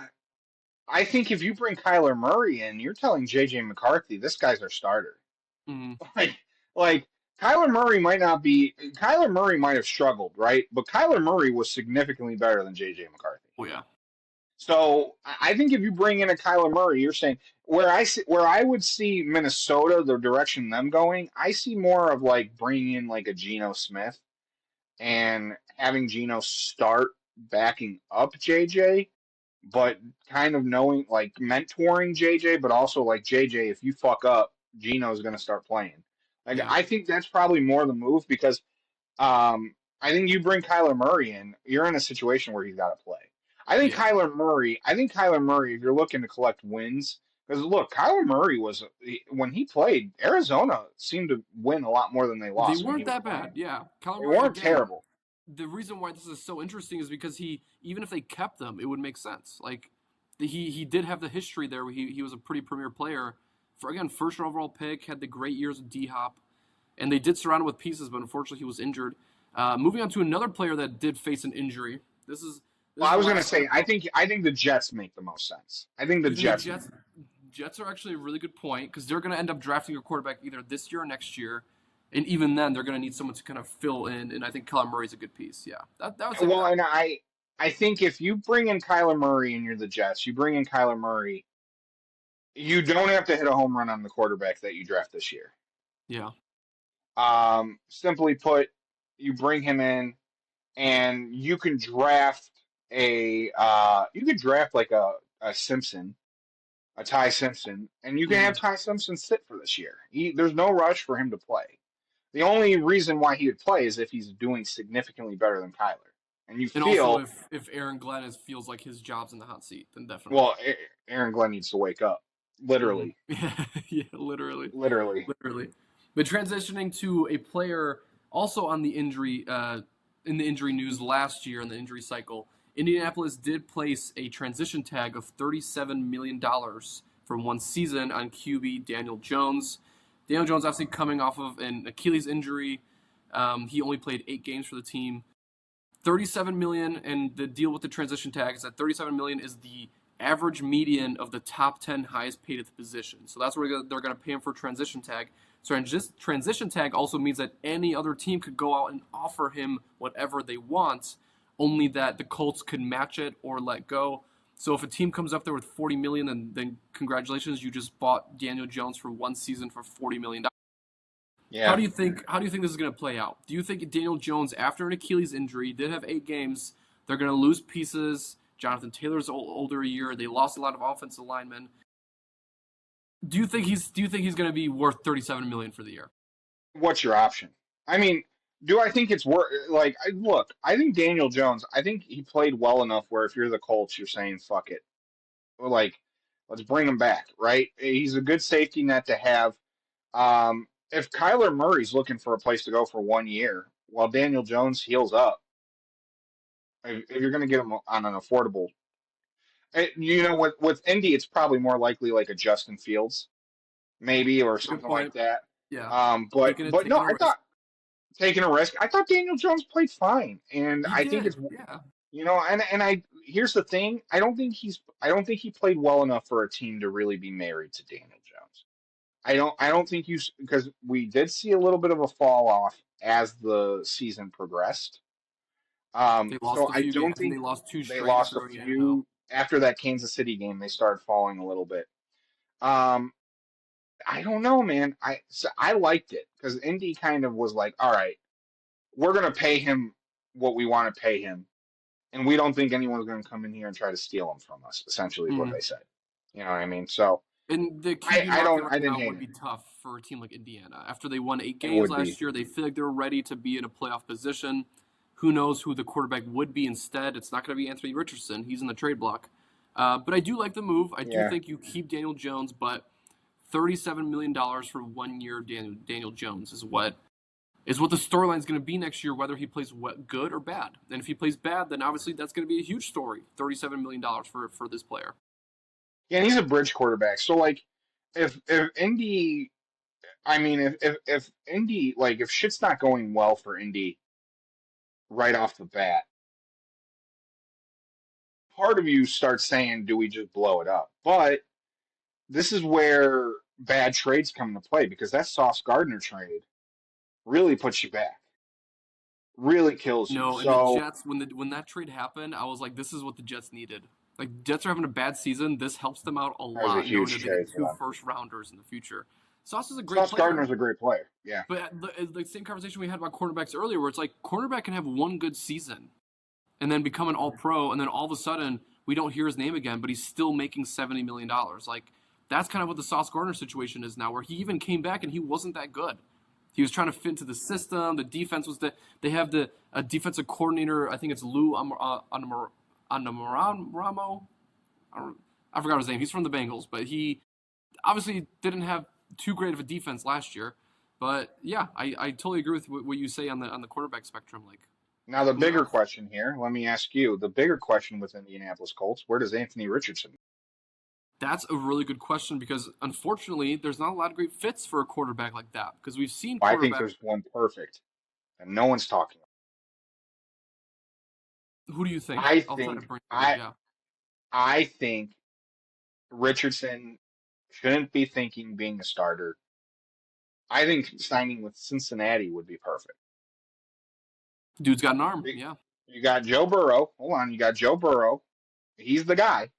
I think if you bring Kyler Murray in, you're telling JJ McCarthy this guy's our starter. mm-hmm. Like like Kyler Murray might have struggled, right? But Kyler Murray was significantly better than JJ McCarthy. Oh yeah, So I think if you bring in a Kyler Murray, you're saying where I would see Minnesota, the direction them going, I see more of like bringing in like a Geno Smith and having Geno start backing up JJ, but kind of knowing like mentoring JJ, but also like JJ, if you fuck up, Geno's gonna start playing. Like yeah, I think that's probably more the move because I think you bring Kyler Murray in, you're in a situation where he's got to play. yeah. I think Kyler Murray, if you're looking to collect wins, because look, Kyler Murray when he played, Arizona seemed to win a lot more than they They lost when he weren't was that bad. playing. Yeah, Kyler They Murray weren't again. terrible. The reason why this is so interesting is because he even if they kept them, it would make sense. Like he did have the history there. Where he was a pretty premier player. For again, first overall pick, had the great years of D Hop, and they did surround him with pieces, but unfortunately he was injured. Moving on to another player that did face an injury. This Well, is I the was gonna last say, NFL. I think the Jets make the most sense. I think the You think the Jets make. Jets are actually a really good point because they're going to end up drafting a quarterback either this year or next year, and even then they're going to need someone to kind of fill in. And I think Kyler Murray's a good piece. Yeah, that was Well, that. I think if you bring in Kyler Murray and you're the Jets, you bring in Kyler Murray, you don't have to hit a home run on the quarterback that you draft this year. Yeah. Simply put, you bring him in and you can draft you could draft like a Simpson, a Ty Simpson, and you can have Mm. Ty Simpson sit for this year. There's no rush for him to play. The only reason why he would play is if he's doing significantly better than Kyler. And you And also, feel, if Aaron Glenn feels like his job's in the hot seat, then definitely. well, Aaron Glenn needs to wake up. Hmm. Literally. Yeah, yeah, literally, Literally. literally. But transitioning to a player also on the in the injury news last year in the injury cycle, Indianapolis did place a transition tag of $37 million for 1 season on QB Daniel Jones. Daniel Jones obviously coming off of an Achilles injury. He only played 8 games for the team. 37 million, and the deal with the transition tag is that 37 million is the average median of the top 10 highest paid at the position. So that's where they're going to pay him for transition tag. So transition tag also means that any other team could go out and offer him whatever they want, only that the Colts could match it or let go. So if a team comes up there with 40 million, then congratulations, you just bought Daniel Jones for 1 season for $40 million. How Yeah. do you think this is going to play out? Do you think Daniel Jones, after an Achilles injury, did have 8 games? They're going to lose pieces. Jonathan Taylor's older a year. They lost a lot of offensive linemen. Do you think he's going to be worth 37 million for the year? What's your option? I mean, do I think it's worth like look, I think Daniel Jones, I think he played well enough where if you're the Colts, you're saying fuck it. Like, let's bring him back, right? He's a good safety net to have. If Kyler Murray's looking for a place to go for 1 year while Daniel Jones heals up, if you're going to get him on an affordable, with Indy, it's probably more likely like a Justin Fields, maybe, or Good something like point. that. Yeah, But no, taking a I risk. thought taking a risk. I thought Daniel Jones played fine, and He I think did. it's Yeah. and I here's the thing. I don't think he played well enough for a team to really be married to Daniel Jones. I don't think you because we did see a little bit of a fall off as the season progressed. They lost So a I few games. don't I think they think lost 2 they straight lost after a going 8-0. few after that Kansas City game. They started falling a little bit. Um, I don't know, man. I liked it because Indy kind of was like, all right, we're gonna pay him what we want to pay him, and we don't think anyone's gonna come in here and try to steal him from us. Essentially, is what Mm. they said. You know what I mean? So And the QB market right I didn't now hate would it. be tough for a team like Indiana. After they won 8 games Would be. last year, they feel like they're ready to be in a playoff position. Who knows who the quarterback would be instead? It's not going to be Anthony Richardson. He's in the trade block. But I do like the move. I do Yeah. think you keep Daniel Jones, but $37 million for 1 year Daniel Jones is what the storyline is going to be next year, whether he plays good or bad. And if he plays bad, then obviously that's going to be a huge story. $37 million for this player. Yeah, and he's a bridge quarterback. So like, if Indy, I mean, if Indy, like, if shit's not going well for Indy right off the bat, part of you starts saying, do we just blow it up? But this is where bad trades come into play because that Sauce Gardner trade really puts you back, really kills you. No, and the So Jets when that trade happened, I was like, this is what the Jets needed. Like Jets are having a bad season. This helps them out a that was a lot, knowing huge that they get trade for two them. first rounders in the future. Sauce is a great Sauce player, Gardner's a great player. Yeah, but the same conversation we had about cornerbacks earlier, where it's like cornerback can have one good season and then become an All Pro, and then all of a sudden we don't hear his name again, but he's still making $70 million. Like that's kind of what the Sauce Gardner situation is now, where he even came back and he wasn't that good. He was trying to fit into the system. The defense was that they have the a defensive coordinator. I think it's Lou Anamaramo. I forgot his name. He's from the Bengals, but he obviously didn't have too great of a defense last year. But yeah, I totally agree with what you say on the quarterback spectrum. Like, now, the who bigger knows? question here, let me ask you, the bigger question with Indianapolis Colts, where does Anthony Richardson? That's a really good question because unfortunately, there's not a lot of great fits for a quarterback like that because we've seen I think quarterbacks. there's one perfect, and no one's talking. Who do you think? I I'll try to think brainstorm. I Yeah. I think Richardson shouldn't be thinking being a starter. I think signing with Cincinnati would be perfect. Dude's got an arm. Be- Yeah. You got Joe Burrow. Hold on, you got Joe Burrow. He's the guy.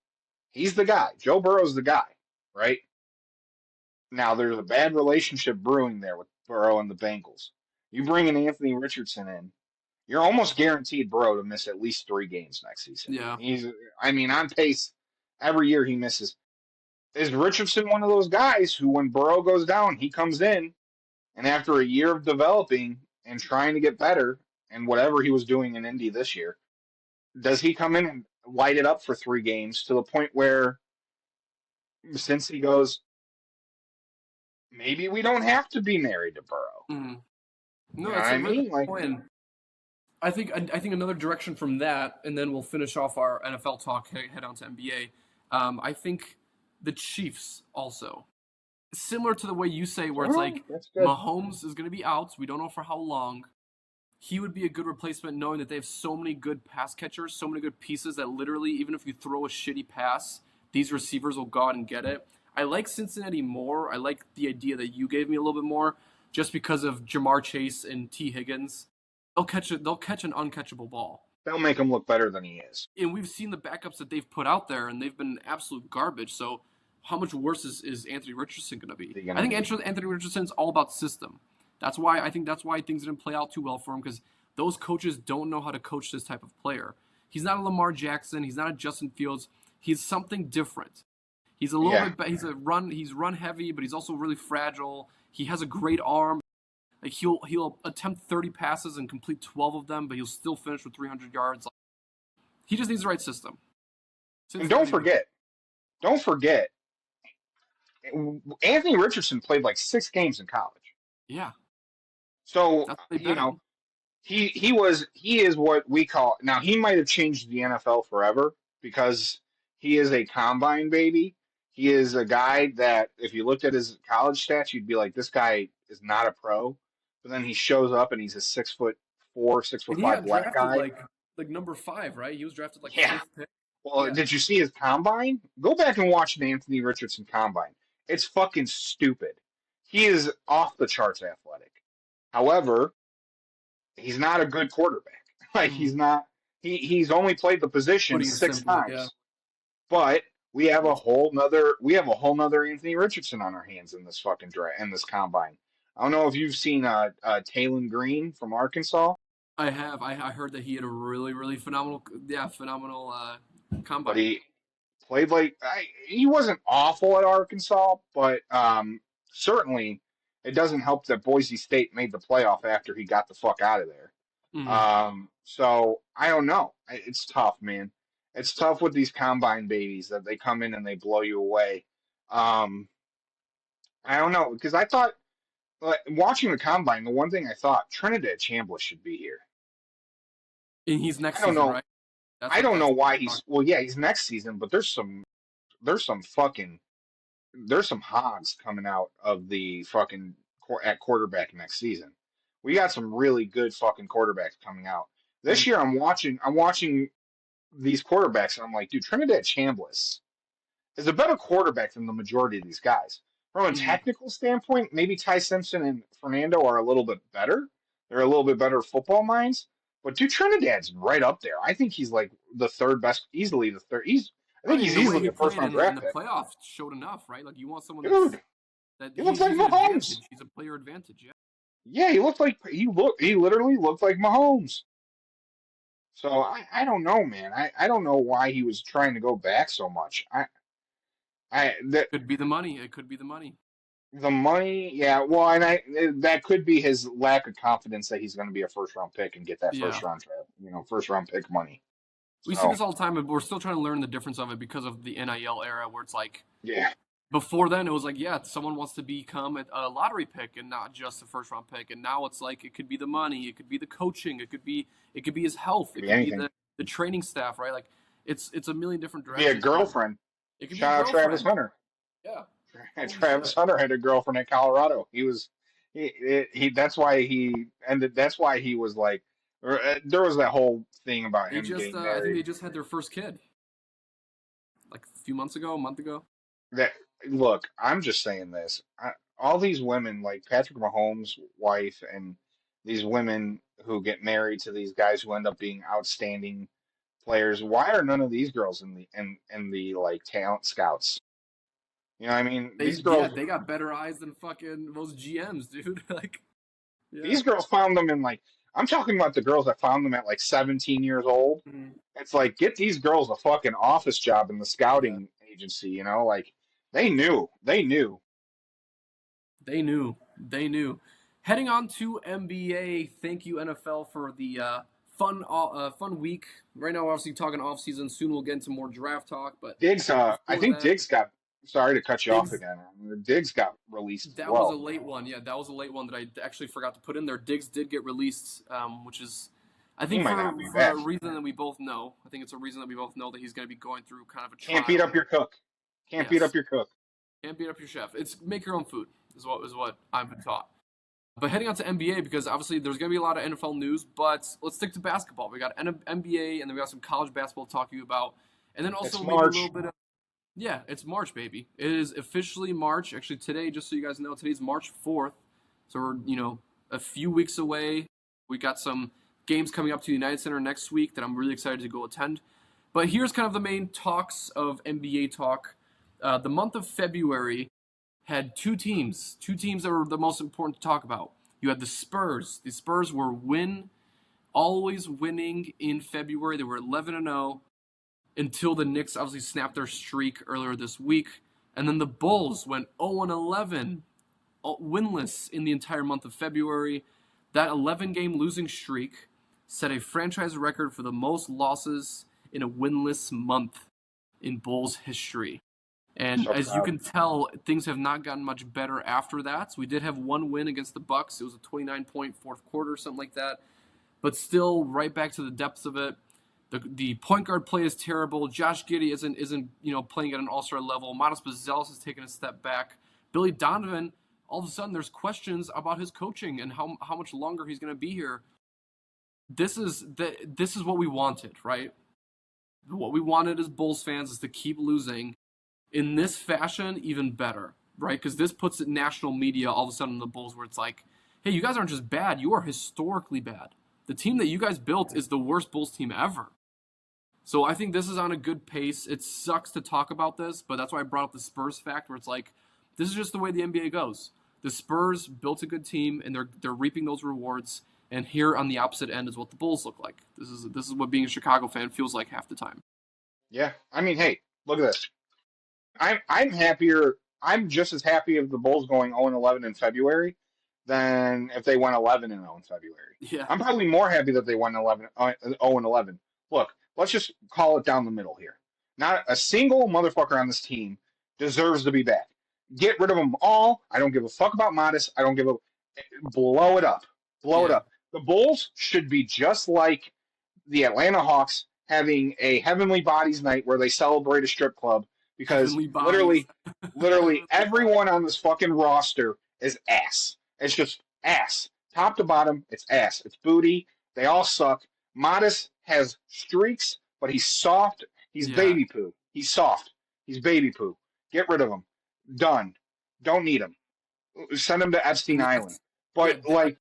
He's the guy. Joe Burrow's the guy, right? Now there's a bad relationship brewing there with Burrow and the Bengals. You bring in Anthony Richardson in, you're almost guaranteed Burrow to miss at least 3 games next season. Yeah. I mean, on pace. Every year he misses. Is Richardson one of those guys who, when Burrow goes down, he comes in, and after a year of developing and trying to get better, and whatever he was doing in Indy this year, does he come in and light it up for 3 games to the point where, since he goes, maybe we don't have to be married to Burrow? Mm-hmm. No, You know that's what a I really mean? good Like, point. I think another direction from that, and then we'll finish off our NFL talk, head on to NBA. I think the Chiefs also, similar to the way you say, where it's like that's good. Mahomes is going to be out. We don't know for how long. He would be a good replacement, knowing that they have so many good pass catchers, so many good pieces that literally, even if you throw a shitty pass, these receivers will go out and get it. I like Cincinnati more. I like the idea that you gave me a little bit more, just because of Jamar Chase and T. Higgins. They'll catch an uncatchable ball. They'll make him look better than he is. And we've seen the backups that they've put out there, and they've been absolute garbage. So how much worse is Anthony Richardson going to be? I think Anthony Richardson's all about system. That's why things didn't play out too well for him, because those coaches don't know how to coach this type of player. He's not a Lamar Jackson. He's not a Justin Fields. He's something different. He's a little bit. He's run heavy, but he's also really fragile. He has a great arm. Like he'll attempt 30 passes and complete 12 of them, but he'll still finish with 300 yards. He just needs the right system. And don't forget, Anthony Richardson played like 6 games in college. Yeah. So That's what they bet on. he is what we call, now he might have changed the NFL forever because he is a combine baby. He is a guy that if you looked at his college stats, you'd be like, this guy is not a pro. But then he shows up and he's a 6'4", 6'5" black guy. Like number 5, right? He was drafted like 5th pick. Well, did you see his combine? Go back and watch the Anthony Richardson combine. It's fucking stupid. He is off the charts athletic. However, he's not a good quarterback. Like he's not. He's only played the position 6 times. Yeah. But we have a whole nother Anthony Richardson on our hands in this fucking in this combine. I don't know if you've seen Taylon Green from Arkansas. I have. I heard that he had a really, really phenomenal combine. But he played he wasn't awful at Arkansas, but certainly it doesn't help that Boise State made the playoff after he got the fuck out of there. Mm-hmm. So I don't know. It's tough, man. It's tough with these combine babies that they come in and they blow you away. I don't know, because I thought, watching the combine, the one thing I thought, Trinidad Chambliss should be here. And he's next season, right? I don't know why he's next season, but there's some hogs coming out of the fucking at quarterback next season. We got some really good fucking quarterbacks coming out. This year I'm watching these quarterbacks and I'm like, dude, Trinidad Chambliss is a better quarterback than the majority of these guys. From a technical standpoint, maybe Ty Simpson and Fernando are a little bit better. They're a little bit better football minds. But dude, Trinidad's right up there. I think he's like the third best, easily the third. I think he's easily the first round draft pick. The playoffs showed enough, right? Like you want someone that he looks like Mahomes. He's a player advantage, yeah. Yeah, he literally looked like Mahomes. So I don't know, man. I don't know why he was trying to go back so much. That could be the money. It could be the money. The money, yeah. Well, and that could be his lack of confidence that he's going to be a first round pick and get that first round pick money. We see this all the time, but we're still trying to learn the difference of it because of the NIL era, where it's like, before then it was like, someone wants to become a lottery pick and not just a first round pick, and now it's like it could be the money, it could be the coaching, it could be his health, it could be the training staff, right? Like it's a million different directions. Yeah, girlfriend. Shout out Travis Hunter. Yeah. Travis Hunter had a girlfriend in Colorado. That's why he ended. That's why he was like, there was that whole thing about him getting married. I think they just had their first kid, like a month ago. Look, I'm just saying this. All these women, like Patrick Mahomes' wife, and these women who get married to these guys who end up being outstanding players. Why are none of these girls in the like talent scouts? You know what I mean? They got better eyes than fucking most GMs, dude. Like, yeah. These girls found them in like I'm talking about the girls that found them at like 17 years old. Mhm. It's like get these girls a fucking office job in the Yeah. scouting agency, you know? Like they knew. They knew. They knew. They knew. Heading on to NBA, thank you NFL for the fun week. Right now, we're obviously talking off season. Soon we'll get into more draft talk, but Diggs I before think that, Diggs got sorry to cut you off Diggs again. Diggs got released as that was a well. late one. Yeah, that was a late one that I actually forgot to put in there. Diggs did get released, which is, I He think, might not be for a back. reason that we both know. I think it's a reason that we both know that he's going to be going through kind of a Can't beat trial. up your cook. Can't beat Yes, up your cook. can't beat up your chef. It's make your own food is what I've been taught. But heading on to NBA, because obviously there's going to be a lot of NFL news, but let's stick to basketball. We got NBA, and then we got some college basketball to talk to you about. And then also It's maybe a March. little bit of, yeah, it's March, baby. It is officially March. Actually, today, just so you guys know, today's March 4th. So we're, a few weeks away. We got some games coming up to the United Center next week that I'm really excited to go attend. But here's kind of the main talks of NBA talk. The month of February had two teams that were the most important to talk about. You had the Spurs. The Spurs were always winning in February. They were 11-0 until the Knicks obviously snapped their streak earlier this week. And then the Bulls went 0-11, winless in the entire month of February. That 11-game losing streak set a franchise record for the most losses in a winless month in Bulls history. And So as you proud. can tell, things have not gotten much better after that. So we did have one win against the Bucks. It was a 29-point fourth quarter, something like that. But still, right back to the depths of it. The point guard play is terrible. Josh Giddey isn't playing at an all-star level. Matas Buzelis has taken a step back. Billy Donovan, all of a sudden, there's questions about his coaching and how much longer he's going to be here. This is what we wanted, right? What we wanted as Bulls fans is to keep losing. In this fashion, even better, right? Because this puts it national media all of a sudden in the Bulls where it's like, hey, you guys aren't just bad, you are historically bad. The team that you guys built is the worst Bulls team ever. So I think this is on a good pace. It sucks to talk about this, but that's why I brought up the Spurs fact where it's like, this is just the way the NBA goes. The Spurs built a good team and they're reaping those rewards. And here on the opposite end is what the Bulls look like. This is what being a Chicago fan feels like half the time. Yeah. I mean, hey, look at this. I'm happier. I'm just as happy of the Bulls going 0-11 in February than if they went 11-0 in February. Yeah. I'm probably more happy that they won 0-11. Look, let's just call it down the middle here. Not a single motherfucker on this team deserves to be back. Get rid of them all. I don't give a fuck about Modest. I don't give a blow it up. Blow it Yeah. up. The Bulls should be just like the Atlanta Hawks having a Heavenly Bodies night where they celebrate a strip club because Heavenly bodies. literally everyone on this fucking roster is ass. It's just ass. Top to bottom, it's ass. It's booty. They all suck. Modest has streaks, but he's soft. He's Yeah. baby poo. He's soft. He's baby poo. Get rid of him. Done. Don't need him. Send him to Epstein Island. But Yeah, like,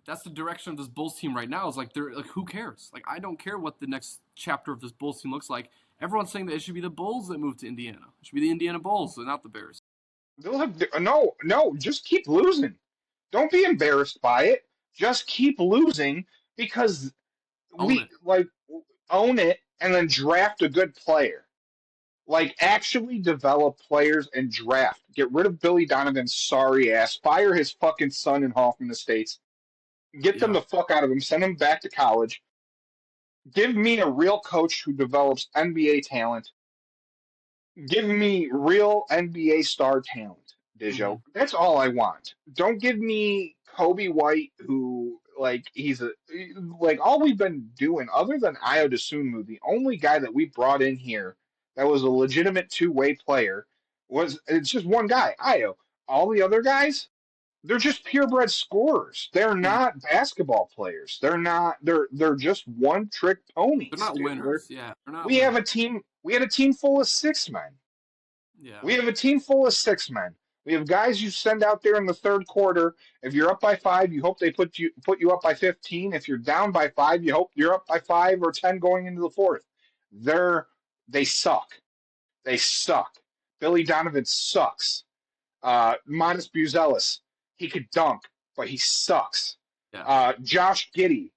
that's the direction of this Bulls team right now. Is like they're like, who cares? Like, I don't care what the next chapter of this Bulls team looks like. Everyone's saying that it should be the Bulls that move to Indiana. It should be the Indiana Bulls, and not the Bears. they'll have no. Just keep losing. Don't be embarrassed by it. Just keep losing because Own it. own it and then draft a good player. Like actually develop players and draft. Get rid of Billy Donovan's sorry ass. Fire his fucking son in Hoffman Estates. Get them Yeah. the fuck out of him. Send him back to college. Give me a real coach who develops NBA talent. Give me real NBA star talent, Dijo. That's all I want. Don't give me Kobe White, who all we've been doing other than Ayo Dosunmu, the only guy that we brought in here that was a legitimate two-way player it's just one guy, Ayo. All the other guys, they're just purebred scorers. They're not basketball players. They're just one-trick ponies. They're not dude. winners. Yeah, they're not. We have a team. We had a team full of six men. Yeah. We have a team full of six men. We have guys you send out there in the third quarter. If you're up by 5, you hope they put you up by 15. If you're down by 5, you hope you're up by 5 or 10 going into the fourth. They suck. They suck. Billy Donovan sucks. Modest Buzelis, he could dunk, but he sucks. Yeah. Josh Giddey.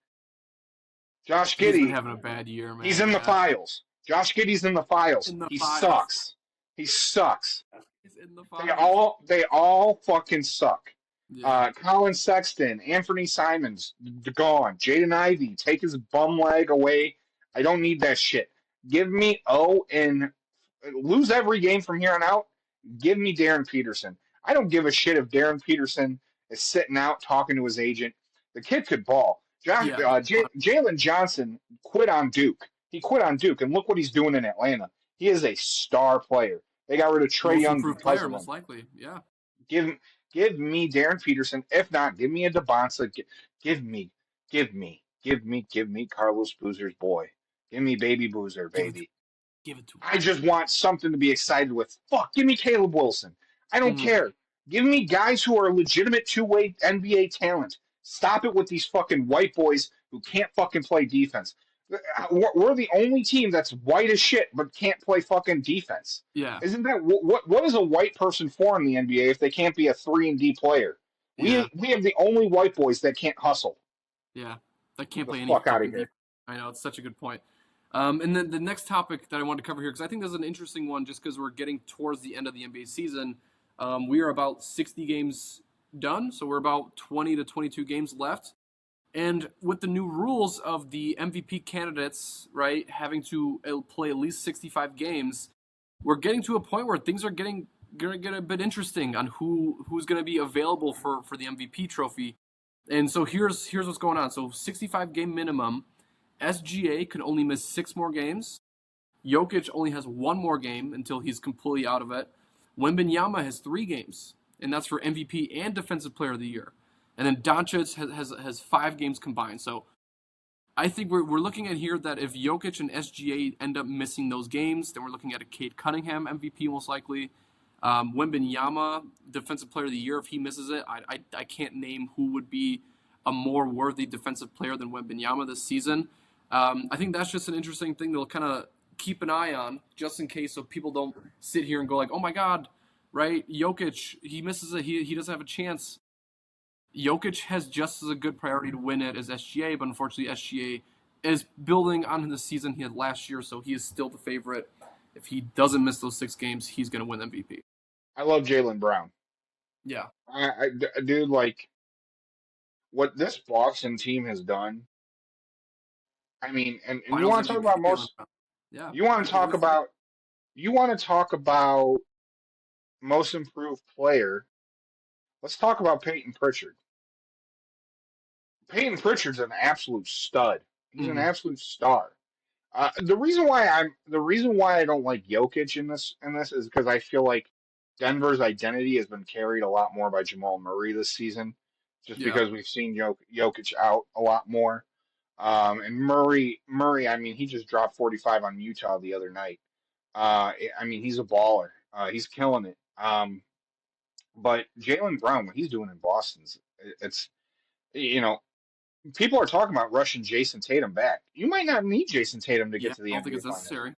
Josh He's been Giddey, having a bad year, man. he's in the files. Josh Giddey's in the files. In the He files. sucks. He sucks. He's in the They all fucking suck. Yeah. Colin Sexton, Anthony Simons, gone. Jaden Ivey, take his bum leg away. I don't need that shit. Give me and lose every game from here on out. Give me Darren Peterson. I don't give a shit if Darren Peterson is sitting out talking to his agent. The kid could ball. Yeah. Jalen Johnson quit on Duke. He quit on Duke, and look what he's doing in Atlanta. He is a star player. They got rid of Trae Most Young improved because player, of most him. likely. Yeah. Give me Darren Peterson. If not, give me a DeBonsa. Give me Carlos Boozer's boy. Give me Baby Boozer, baby. Give it to him. I just want something to be excited with. Fuck, give me Caleb Wilson. I don't care. Give me guys who are legitimate two-way NBA talent. Stop it with these fucking white boys who can't fucking play defense. We're the only team that's white as shit but can't play fucking defense. Yeah. Isn't that what is a white person for in the NBA if they can't be a 3-and-D player? Yeah. We have the only white boys that can't hustle. Yeah. That can't play any fuck outta fucking here. I know, it's such a good point. And then the next topic that I wanted to cover here, because I think this is an interesting one just because we're getting towards the end of the NBA season. We are about 60 games done, so we're about 20 to 22 games left. And with the new rules of the MVP candidates, right, having to play at least 65 games, we're getting to a point where things are going to get a bit interesting on who's going to be available for the MVP trophy. And so here's what's going on. So 65 game minimum. SGA can only miss 6 more games. Jokic only has 1 more game until he's completely out of it. Wembanyama has 3 games, and that's for MVP and Defensive Player of the Year. And then Doncic has 5 games combined. So I think we're looking at here that if Jokic and SGA end up missing those games, then we're looking at a Cade Cunningham MVP most likely. Wembanyama, Defensive Player of the Year, if he misses it, I can't name who would be a more worthy defensive player than Wembanyama this season. I think that's just an interesting thing they'll kind of keep an eye on, just in case, so people don't sit here and go like, oh my God, right? Jokic, he misses it, he doesn't have a chance. Jokic has just as a good priority to win it as SGA, but unfortunately SGA is building on the season he had last year, so he is still the favorite. If he doesn't miss those 6 games, he's going to win MVP. I love Jaylen Brown. Yeah. Dude, like, what this Boston team has done, I mean, and you want to talk about most. Yeah. You want to talk about most improved player. Let's talk about Peyton Pritchard. Peyton Pritchard's an absolute stud. He's an absolute star. The reason why I don't like Jokic in this is because I feel like Denver's identity has been carried a lot more by Jamal Murray this season, just because we've seen Jokic out a lot more. And Murray, I mean, he just dropped 45 on Utah the other night. I mean, he's a baller. He's killing it. But Jaylen Brown, what he's doing in Boston's, it's, people are talking about rushing Jason Tatum back. You might not need Jason Tatum to get to the I don't NBA think it's Finals. necessary.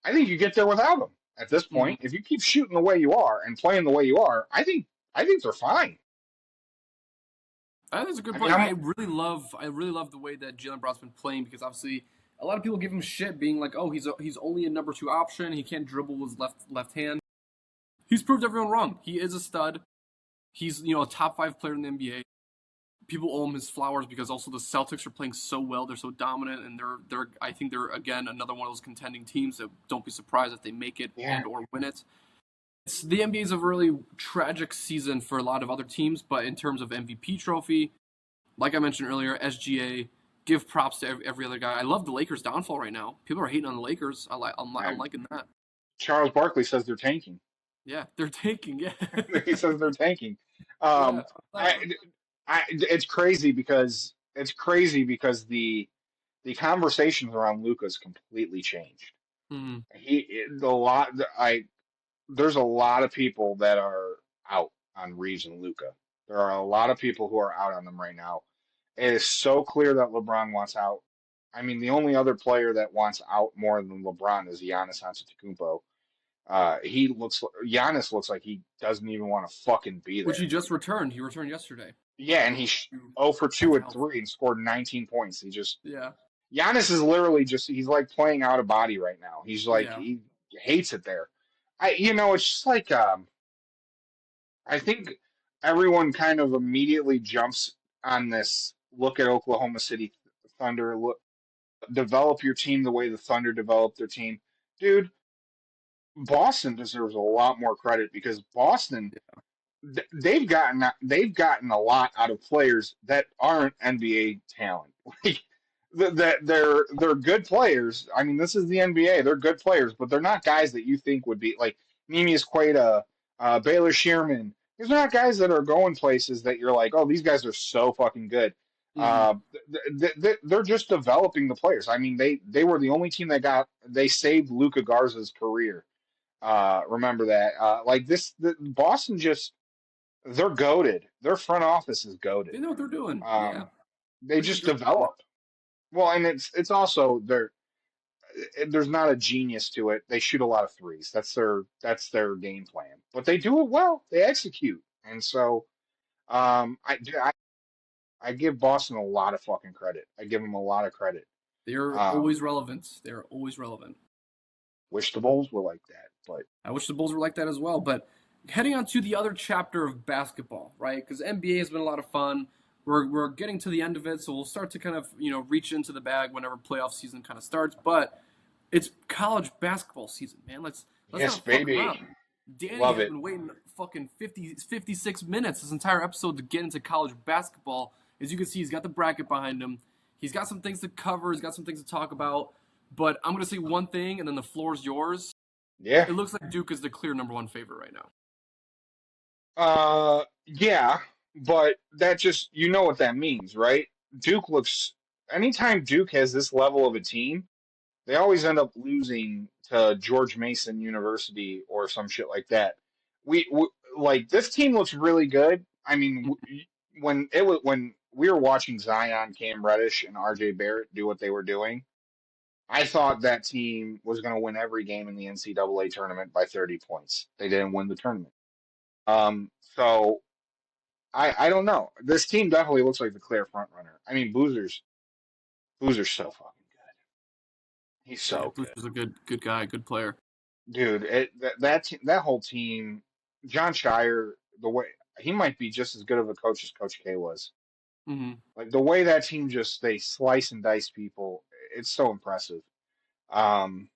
I think you get there without him at this point. If you keep shooting the way you are and playing the way you are, I think they're fine. I think that's a good point. I really love the way that Jaylen Brown's been playing, because obviously a lot of people give him shit, being like, oh, he's only a number 2 option. He can't dribble with his left hand. He's proved everyone wrong. He is a stud. He's a top 5 player in the NBA. People owe him his flowers because also the Celtics are playing so well. They're so dominant, and I think they're again another one of those contending teams that don't be surprised if they make it and or win it. The NBA is a really tragic season for a lot of other teams, but in terms of MVP trophy, like I mentioned earlier, SGA, give props to every other guy. I love the Lakers' downfall right now. People are hating on the Lakers. I'm liking that. Charles Barkley says they're tanking. Yeah, they're tanking. Yeah, he says they're tanking. It's crazy because the conversations around Luka's completely changed. there's a lot of people that are out on Reeves and Luca. There are a lot of people who are out on them right now. It is so clear that LeBron wants out. I mean, the only other player that wants out more than LeBron is Giannis Antetokounmpo. Giannis looks like he doesn't even want to fucking be Which he there. just returned. He returned yesterday. Yeah, and he's 0 for Back 2 to at health. 3 and scored 19 points. Yeah. Giannis is literally he's like playing out of body right now. He's like Yeah. he hates it there. It's just like I think everyone kind of immediately jumps on this. Look at Oklahoma City Thunder. Look, develop your team the way the Thunder developed their team, dude. Boston deserves a lot more credit because Boston they've gotten a lot out of players that aren't NBA talent. Like that they're good players. I mean, this is the NBA. They're good players, but they're not guys that you think would be like Nemius Queta, Baylor Shearman. These are not guys that are going places that you're like, oh, these guys are so fucking good. Mm-hmm. They're just developing the players. I mean, they were the only team they saved Luka Garza's career. Remember that. Boston just they're goaded. Their front office is They goaded. know what they're doing. Yeah. Um, they Which is just great. develop. Well, and it's also there's not a genius to it. They shoot a lot of threes. That's their game plan. But they do it well. They execute. And so I give Boston a lot of fucking credit. I give them a lot of credit. They're Um, always relevant. They're always relevant. wish the Bulls were like that, but I wish the Bulls were like that as well. But heading on to the other chapter of basketball, right? Because NBA has been a lot of fun. We're getting to the end of it, so we'll start to kind of reach into the bag whenever playoff season kind of starts. But it's college basketball season, man. Let's yes, not fuck baby, around. Danny love has it. been waiting fucking 56 minutes this entire episode to get into college basketball. As you can see, he's got the bracket behind him. He's got some things to cover. He's got some things to talk about. But I'm going to say one thing, and then the floor is yours. Yeah. It looks like Duke is the clear number one favorite right now. Yeah, but that just you know what that means, right? Duke looks anytime Duke has this level of a team, they always end up losing to George Mason University or some shit like that. We like this team looks really good. I mean, when we were watching Zion, Cam Reddish, and RJ Barrett do what they were doing, I thought that team was going to win every game in the NCAA tournament by 30 points. They didn't win the tournament. So I don't know. This team definitely looks like the clear front runner. I mean, Boozer's so fucking good. He's Yeah, so good. Booster's a good guy, good player. Dude, that whole team, John Shire, the way he might be just as good of a coach as Coach K was. Hmm. Like the way that team just they slice and dice people, it's so impressive. Um,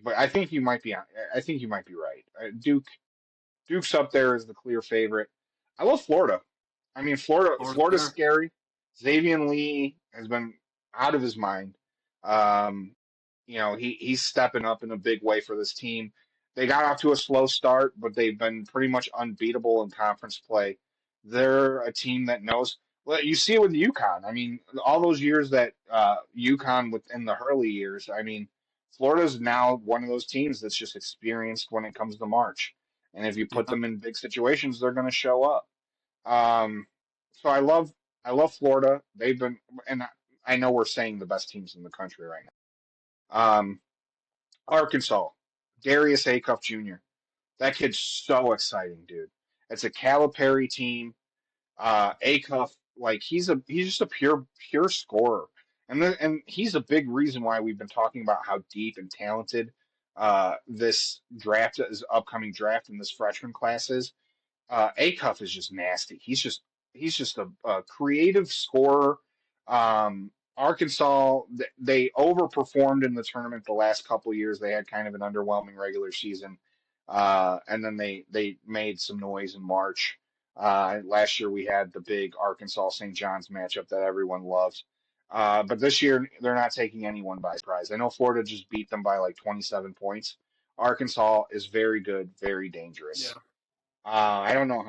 but I think you might be right. Duke's up there as the clear favorite. I love Florida. I mean, Florida's Florida's there. scary. Xavier Lee has been out of his mind. Um, he's stepping up in a big way for this team. They got off to a slow start, but they've been pretty much unbeatable in conference play. They're a team that knows. Well, you see it with UConn. I mean, all those years that UConn within the Hurley years. I mean, Florida's now one of those teams that's just experienced when it comes to March. And if you put Yeah. them in big situations, they're going to show up. Um, so I love Florida. They've been, and I know we're saying the best teams in the country right now. Arkansas, Darius Acuff Jr. That kid's so exciting, dude. It's a Calipari team. Acuff, like he's just a pure scorer, and he's a big reason why we've been talking about how deep and talented this upcoming draft and this freshman class is. Acuff is just nasty. He's just a creative scorer. Arkansas they overperformed in the tournament the last couple of years. They had kind of an underwhelming regular season, and then they made some noise in March. Last year we had the big Arkansas St. John's matchup that everyone loves. But this year they're not taking anyone by surprise. I know Florida just beat them by like 27 points. Arkansas is very good, very dangerous. Yeah. I don't know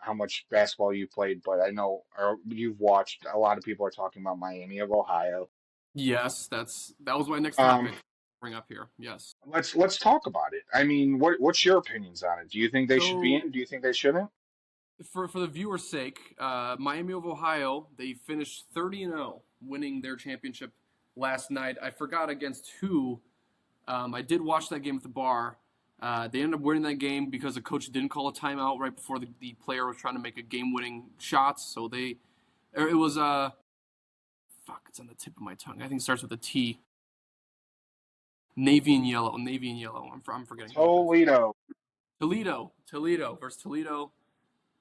how much basketball you played, but I know or you've watched. A lot of people are talking about Miami of Ohio. Yes, that was my next Um, topic. bring up here. Yes. Let's talk about it. I mean, what's your opinions on it? Do you think they should be So in? Do you think they shouldn't? for the viewer's sake, Miami of Ohio, they finished 30-0, winning their championship last night. I forgot against who. I did watch that game at the bar. They ended up winning that game because the coach didn't call a timeout right before the player was trying to make a game-winning shot. So it was fuck, it's on the tip of my tongue. I think it starts with a T. Navy and yellow. I'm forgetting who it is. Toledo. Toledo versus Toledo.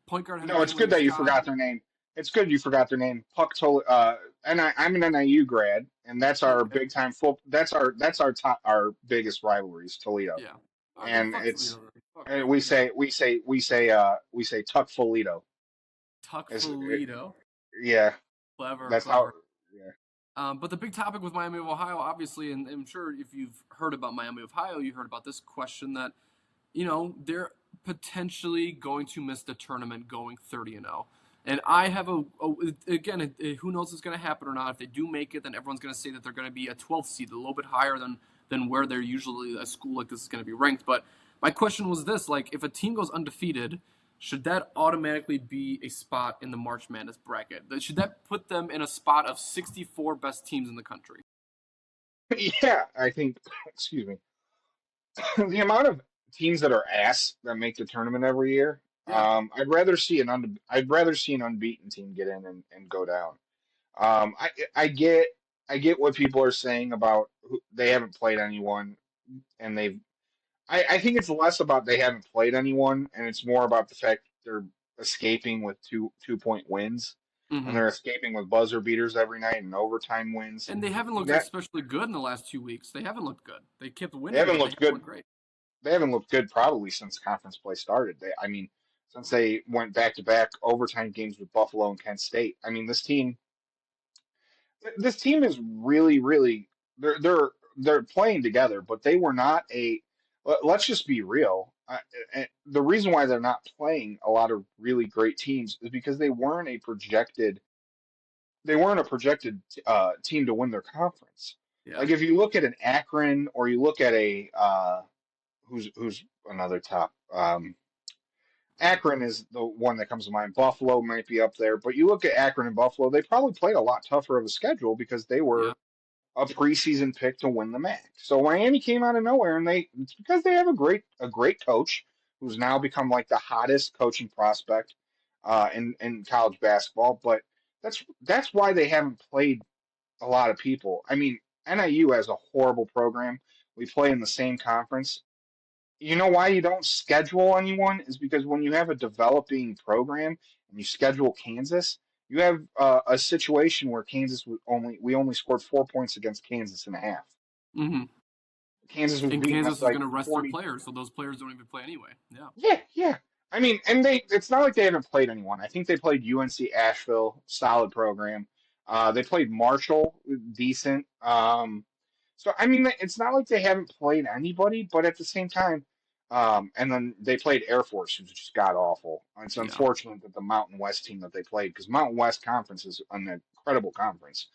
Point guard had a No, it's good game-winning that you shot. forgot their name. It's good you forgot their name. Puck Toledo. And I'm an NIU grad, and that's our Okay. big time football. That's our top our biggest rivalries, Toledo. Yeah. Okay, And fuck it's Toledo. Fuck, and fuck them. we say Tuck Toledo. Tuck It's, Toledo. yeah, Clever, that's how. clever. Yeah. But the big topic with Miami of Ohio, obviously, and I'm sure if you've heard about Miami of Ohio, you heard about this question that, they're potentially going to miss the tournament going 30-0. And I have again, who knows if it's going to happen or not. If they do make it, then everyone's going to say that they're going to be a 12th seed, a little bit higher than where they're usually a school like this is going to be ranked. But my question was this: like, if a team goes undefeated, should that automatically be a spot in the March Madness bracket? Should that put them in a spot of 64 best teams in the country? Yeah, I think. Excuse me. The amount of teams that are ass that make the tournament every year. Yeah, I'd rather see an unbeaten team get in and go down. Um, I I get I get what people are saying about they haven't played anyone and they've. I think it's less about they haven't played anyone and it's more about the fact they're escaping with two-point wins and hmm they're escaping with buzzer beaters every night and overtime wins. and they haven't And looked that especially good in the last 2 weeks. They haven't looked good. They kept they winning, haven't but they looked haven't good. looked great. They haven't looked good probably since conference play started. I mean, since they went back to back overtime games with Buffalo and Kent State. I mean, this team is really, really they're playing together, but they were not a. Let's just be real. The reason why they're not playing a lot of really great teams is because they weren't a projected team to win their conference. Yeah, Like if you look at an Akron or you look at a who's another top. Akron is the one that comes to mind. Buffalo might be up there, but you look at Akron and Buffalo, they probably played a lot tougher of a schedule because they yeah, were a preseason pick to win the MAC. So Miami came out of nowhere, and it's because they have a great coach who's now become like the hottest coaching prospect in college basketball. But that's why they haven't played a lot of people. I mean, NIU has a horrible program. We play in the same conference. You know why you don't schedule anyone is because when you have a developing program and you schedule Kansas, you have a situation where we only scored 4 points against Kansas and a half. hmm Kansas was and beating us Kansas is like going to rest their 40. players, so those players don't even play anyway. Yeah, Yeah, yeah. I mean, and it's not like they haven't played anyone. I think they played UNC Asheville, solid program. They played Marshall, decent. So I mean, it's not like they haven't played anybody, but at the same time, and then they played Air Force, who's just god awful. It's yeah, unfortunate that the Mountain West team that they played, because Mountain West Conference is an incredible conference,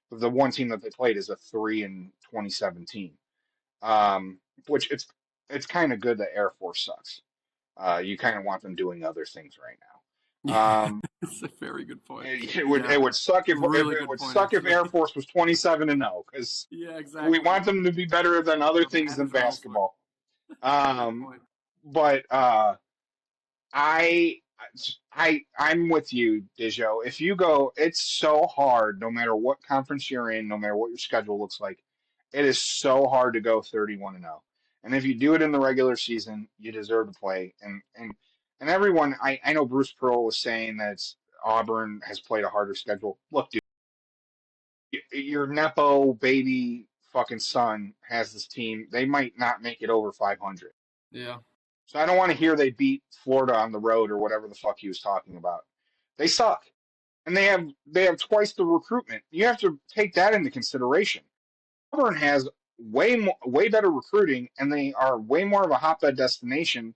but the one team that they played is a 3 in 2017. Um, which it's kind of good that Air Force sucks. You kind of want them doing other things right yeah. now. It's a very good point. It would Yeah, it would suck if really it good would point suck if actually. Air Force was 27-0 because Yeah, we exactly. want them to be better than other Their things than managers also. basketball. Good Um, point. but I I'm with you, Dijo. If you go, it's so hard, no matter what conference you're in, no matter what your schedule looks like, it is so hard to go 31-0. And if you do it in the regular season, you deserve to play. And everyone, I know Bruce Pearl was saying that Auburn has played a harder schedule. Look, dude, your nepo baby fucking son has this team. They might not make it over 500. Yeah, So I don't want to hear they beat Florida on the road or whatever the fuck he was talking about. They suck. And they have twice the recruitment. You have to take that into consideration. Auburn has way better recruiting and they are way more of a hotbed destination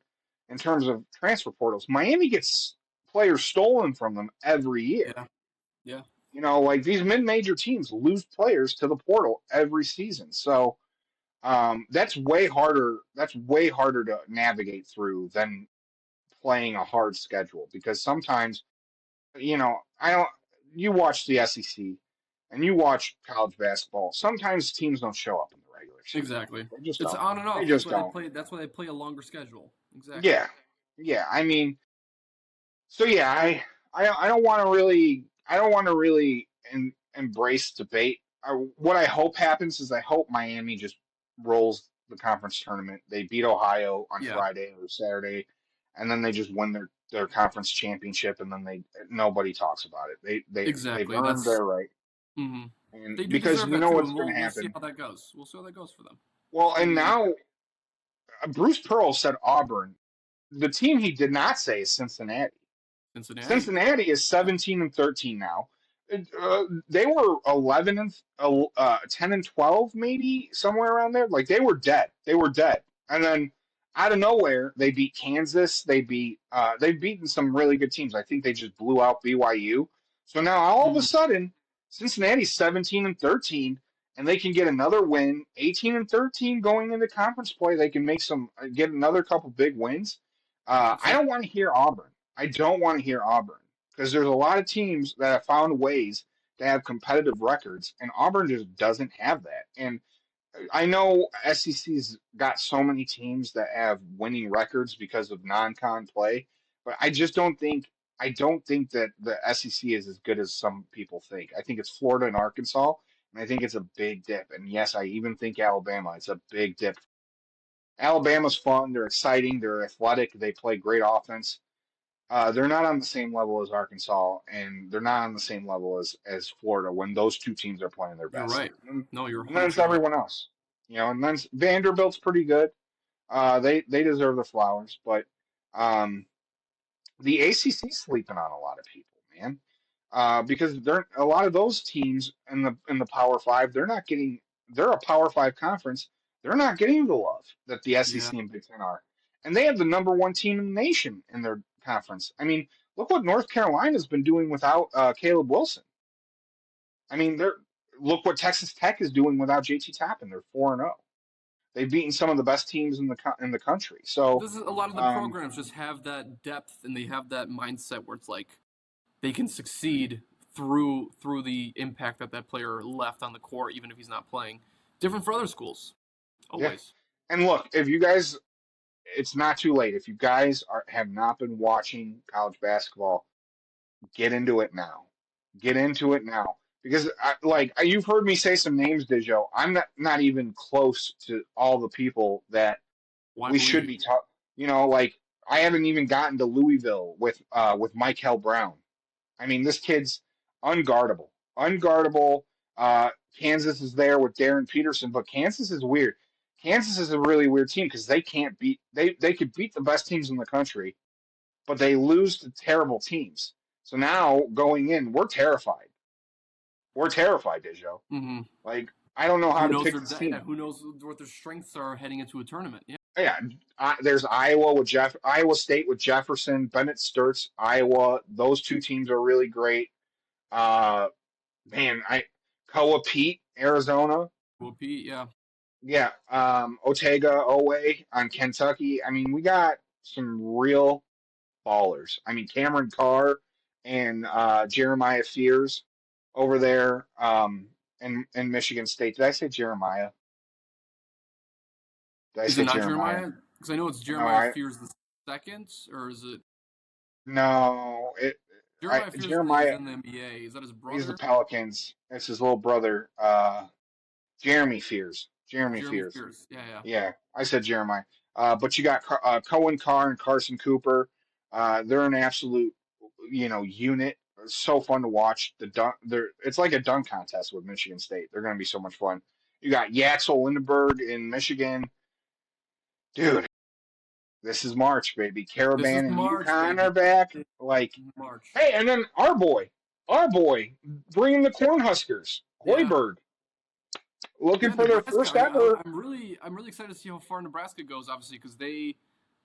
in terms of transfer portals. Miami gets players stolen from them every year. yeah, yeah. Like these mid-major teams lose players to the portal every season. So That's way harder. That's way harder to navigate through than playing a hard schedule because sometimes, I don't. You watch the SEC and you watch college basketball. Sometimes teams don't show up in the regular season. Exactly. They just It's don't. on and They off. That's just why they don't. play. That's why they play a longer schedule. Exactly. Yeah, yeah. I mean, so yeah, I don't want to really embrace debate. What I hope happens is I hope Miami just rolls the conference tournament. They beat Ohio on Yeah. Friday or Saturday, and then they just win their conference championship, and then nobody talks about it. They've Exactly. earned their right, Hmm and They do because deserve you that know too, what's and going to we'll see happen. how that goes. We'll see how that goes for them. Well, It's gonna and be now Bruce Pearl said Auburn. The team he did not say is Cincinnati. Cincinnati. Cincinnati is 17 and 13 now. They were 11 and 10 and 12 maybe somewhere around there. Like they were dead. They were dead. And then out of nowhere they beat Kansas. They've beaten some really good teams. I think they just blew out BYU. So now all of a Hmm sudden Cincinnati's 17 and 13 and they can get another win, 18 and 13 going into conference play. They can make some get another couple big wins. That's I it. don't want to hear Auburn. I don't want to hear Auburn because there's a lot of teams that have found ways to have competitive records, and Auburn just doesn't have that. And I know SEC's got so many teams that have winning records because of non-con play, but I don't think that the SEC is as good as some people think. I think it's Florida and Arkansas, and I think it's a big dip. And yes, I even think Alabama. It's a big dip. Alabama's fun. They're exciting. They're athletic. They play great offense. They're not on the same level as Arkansas, and they're not on the same level as Florida when those two teams are playing their You're best. right. No, you're And then it's 100% right. everyone else, And then Vanderbilt's pretty good. They deserve the flowers, but um, the ACC's sleeping on a lot of people, man. Because they're a lot of those teams in the Power Five, they're not getting. They're a Power Five conference. They're not getting the love that the Yeah. SEC and Big Ten are, and they have the number one team in the nation in their conference. I mean, look what North Carolina's been doing without Caleb Wilson. I mean, they're look what Texas Tech is doing without JT Tappan. They're 4-0. They've beaten some of the best teams in the country. So, This is a lot of the um, programs just have that depth and they have that mindset where it's like they can succeed through the impact that that player left on the court, even if he's not playing. Different for other schools, yeah. always. And look, if you guys it's not too late. If you guys have not been watching college basketball, get into it now. Get into it now because you've heard me say some names, Dijo. I'm not even close to all the people that Why we believe should you? be talking. Like I haven't even gotten to Louisville with Michael Brown. I mean, this kid's unguardable, unguardable. Kansas is there with Darren Peterson, but Kansas is weird. Kansas is a really weird team because they can't beat they could beat the best teams in the country, but they lose to terrible teams. So now going in, we're terrified. We're terrified, Dijo. Hmm Like I don't know how Who to knows pick their this yeah? team. Who knows what their strengths are heading into a tournament? Yeah. Yeah, there's Iowa State with Jefferson, Bennett Sturts, Iowa. Those two teams are really great. Uh, man, I Koa Pete, Arizona. Will Pete, yeah. Yeah, Otega Owe on Kentucky. I mean, we got some real ballers. I mean, Cameron Carr and Jeremiah Fears over there in Michigan State. Did I say Jeremiah? Did I Is it say not Jeremiah? Jeremiah? Because I know it's No, Jeremiah Fears the second, or is it no, Jeremiah Fears is Jeremiah. in the NBA? Is that his He's the brother? Pelicans. It's his little brother, Jeremy Fears. Jeremy Jeremy Fears. Fears. Yeah, yeah. Yeah, I said Jeremiah. But you got Cohen Carr and Carson Cooper. They're an absolute, unit. It's so fun to watch. It's like a dunk contest with Michigan State. They're going to be so much fun. You got Yaxel Lindenberg in Michigan. Dude, this is March, baby. This is Caravan and March, UConn are baby. back. This Like, is March. hey, and then our boy, bringing the Cornhuskers, Yeah. Hoiberg, looking Yeah, for their Nebraska. first ever. I'm really excited to see how far Nebraska goes. Obviously, because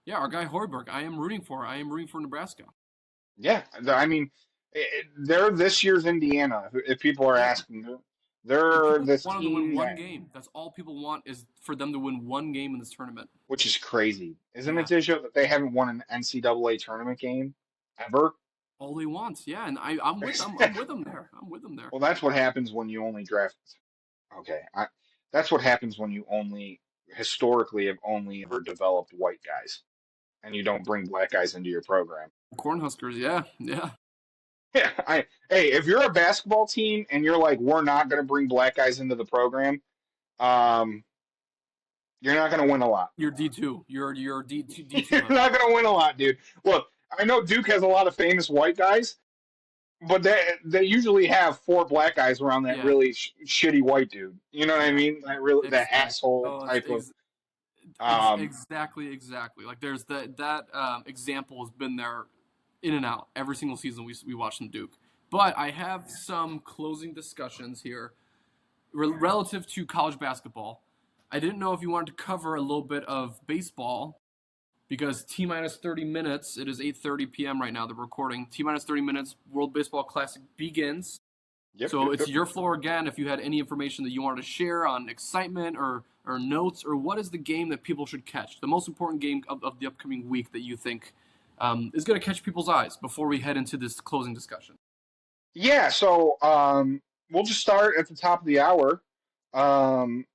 yeah, our guy Hoiberg. I am rooting for. I am rooting for Nebraska. Yeah, I mean, they're this year's Indiana. If people are Yeah, asking, They're People this want them to win team one that, game. That's all people want is for them to win one game in this tournament. which is crazy, isn't Yeah. it, Disho, that they haven't won an NCAA tournament game ever? All they want. Yeah, and I'm with them. I'm with them there. I'm with them there. Well, that's what happens when you only draft. Okay, that's what happens when you only historically have only ever developed white guys, and you don't bring black guys into your program. Cornhuskers, yeah, yeah. Yeah, hey, if you're a basketball team and you're like, we're not going to bring black guys into the program, um, you're not going to win a lot. You're D2. You're D2. You're not going to win a lot, dude. Look, I know Duke has a lot of famous white guys, but they usually have four black guys around that Yeah. really shitty white dude. You know what I Yeah. mean? That Exactly. asshole Oh, type of. exactly. Like there's that example has been there in and out every single season we watch from Duke. But I have some closing discussions here relative to college basketball. I didn't know if you wanted to cover a little bit of baseball because T minus 30 minutes. It is 8:30 p.m. right now. They're recording. T minus 30 minutes. World Baseball Classic begins. Yep, So yep, it's yep. your floor again. If you had any information that you wanted to share on excitement or notes, or what is the game that people should catch, the most important game of the upcoming week that you think is going to catch people's eyes before we head into this closing discussion. Yeah, so we'll just start at the top of the hour. Um,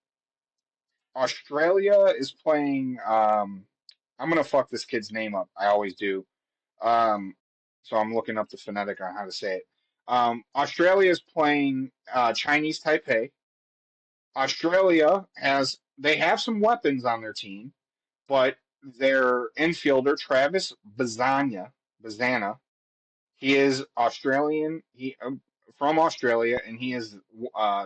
Australia is playing. I'm gonna fuck this kid's name up. I always do. Um, so I'm looking up the phonetic on how to say it. Australia is playing Chinese Taipei. Australia they have some weapons on their team, but their infielder Travis Bazana, he is Australian. He from Australia, and he is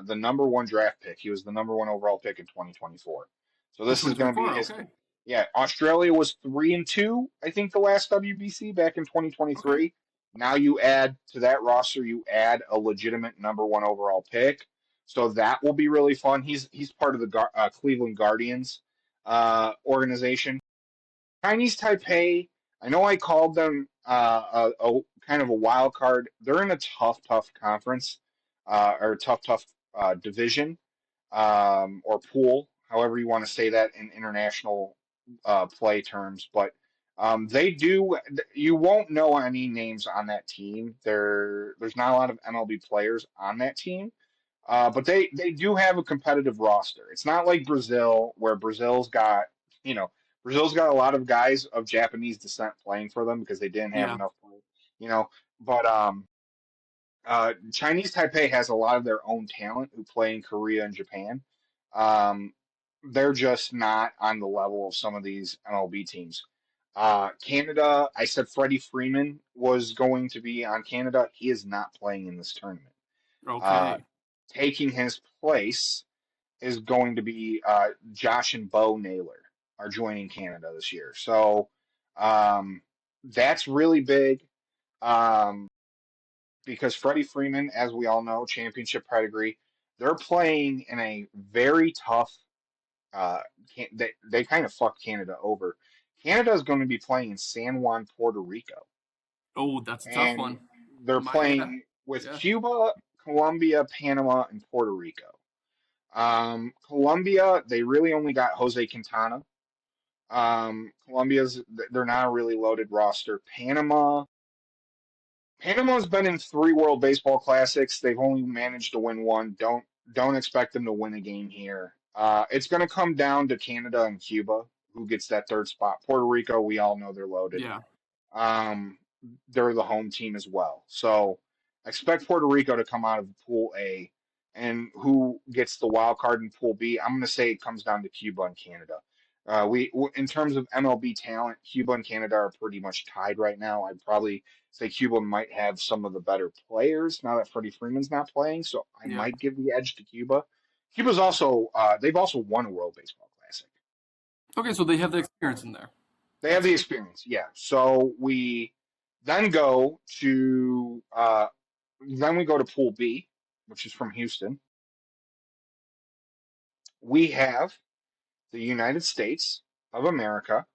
the number one draft pick. He was the number one overall pick in 2024. So Oh, this is going to be 2024. his. Okay. Yeah, Australia was 3-2, I think, the last WBC back in Okay. 2023. Now you add to that roster, you add a legitimate number one overall pick. So that will be really fun. He's part of the Cleveland Guardians organization. Chinese Taipei, I know I called them a kind of a wild card. They're in a tough conference, or tough division, or pool, however you want to say that in international play terms. But they do. You won't know any names on that team. There's not a lot of MLB players on that team. But they do have a competitive roster. It's not like Brazil, where you know, Brazil's got a lot of guys of Japanese descent playing for them because they didn't have Yeah. enough, you know. But Chinese Taipei has a lot of their own talent who play in Korea and Japan. Um, they're just not on the level of some of these MLB teams. Canada, I said Freddie Freeman was going to be on Canada. He is not playing in this tournament. Uh, Okay. Taking his place is going to be Josh and Bo Naylor are joining Canada this year. So that's really big because Freddie Freeman, as we all know, championship pedigree, they're playing in a very tough. Uh, they kind of fucked Canada over. Canada is going to be playing in San Juan, Puerto Rico, Oh, that's a tough and one. they're Yeah. playing with Yeah. Cuba, Colombia, Panama, and Puerto Rico. Colombia, they really only got Jose Quintana. Colombia's they're not a really loaded roster. Panama's been in three World Baseball Classics. They've only managed to win one. Don't expect them to win a game here. It's going to come down to Canada and Cuba, who gets that third spot. Puerto Rico, we all know they're loaded. Yeah. Um, they're the home team as well. So expect Puerto Rico to come out of Pool A, and who gets the wild card in Pool B? I'm going to say it comes down to Cuba and Canada. In terms of MLB talent, Cuba and Canada are pretty much tied right now. I'd probably say Cuba might have some of the better players now that Freddie Freeman's not playing, so I Yeah. might give the edge to Cuba. They've also won a World Baseball Classic. Okay, so they have the experience in there. They have the experience, yeah. So we then go to Pool B, which is from Houston. We have the United States of America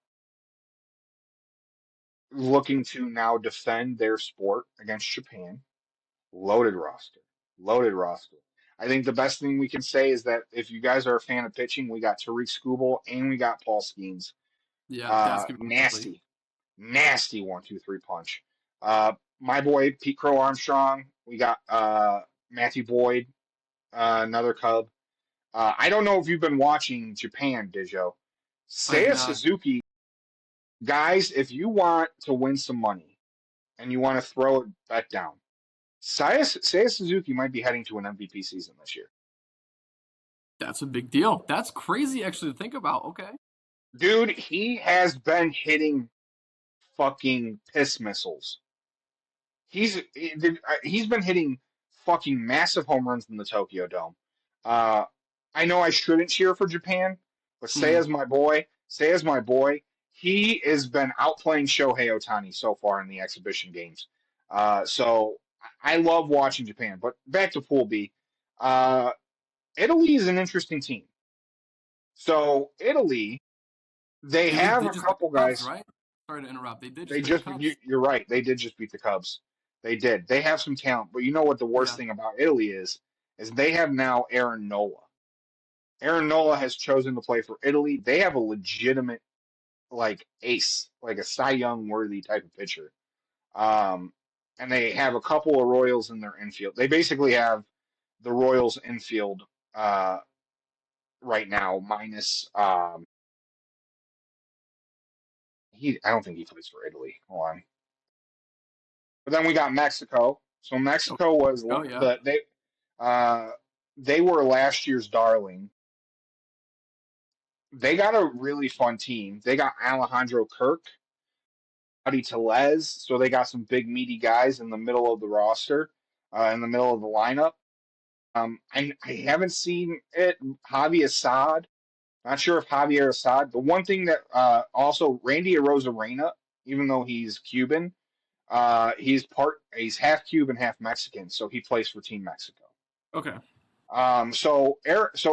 looking to now defend their sport against Japan. Loaded roster. Loaded roster. I think the best thing we can say is that if you guys are a fan of pitching, we got Tariq Skubal and we got Paul Skeens. Yeah, that's gonna be ugly. Nasty 1-2-3 punch. My boy Pete Crow Armstrong. We got Matthew Boyd, another Cub. I don't know if you've been watching Japan, Dijo. I have Seiya not. Suzuki, guys, if you want to win some money and you want to throw a bet down, Seiya Suzuki might be heading to an MVP season this year. That's a big deal. That's crazy, actually, to think about. Okay. Dude, he has been hitting fucking piss missiles. He's been hitting fucking massive home runs in the Tokyo Dome. Uh, I know I shouldn't cheer for Japan, but Hmm. Seiya's my boy. Seiya's my boy. He has been outplaying Shohei Ohtani so far in the exhibition games. So I love watching Japan. But back to Pool B. Uh, Italy is an interesting team. So Italy, they have They a just beat couple the Cubs, guys. right? Sorry to interrupt. They did They just beat the just Cubs. you're right. They did just beat the Cubs. They did. They have some talent, but you know what the worst Yeah. thing about Italy is they have now Aaron Nola. Aaron Nola has chosen to play for Italy. They have a legitimate like ace, like a Cy Young worthy type of pitcher. Um, and they have a couple of Royals in their infield. They basically have the Royals infield uh, right now, minus he. I don't think he plays for Italy. Hold on. But then we got Mexico. So Okay. Mexico was Oh yeah. uh, they were last year's darling. They got a really fun team. They got Alejandro Kirk, Adi Telez, so they got some big meaty guys in the middle of the roster, in the middle of the lineup. I haven't seen it. Javi Assad. Not sure if Javier Assad. The one thing that also Randy Arozarena, even though he's Cuban, he's half Cuban, half Mexican, so he plays for Team Mexico. Okay. So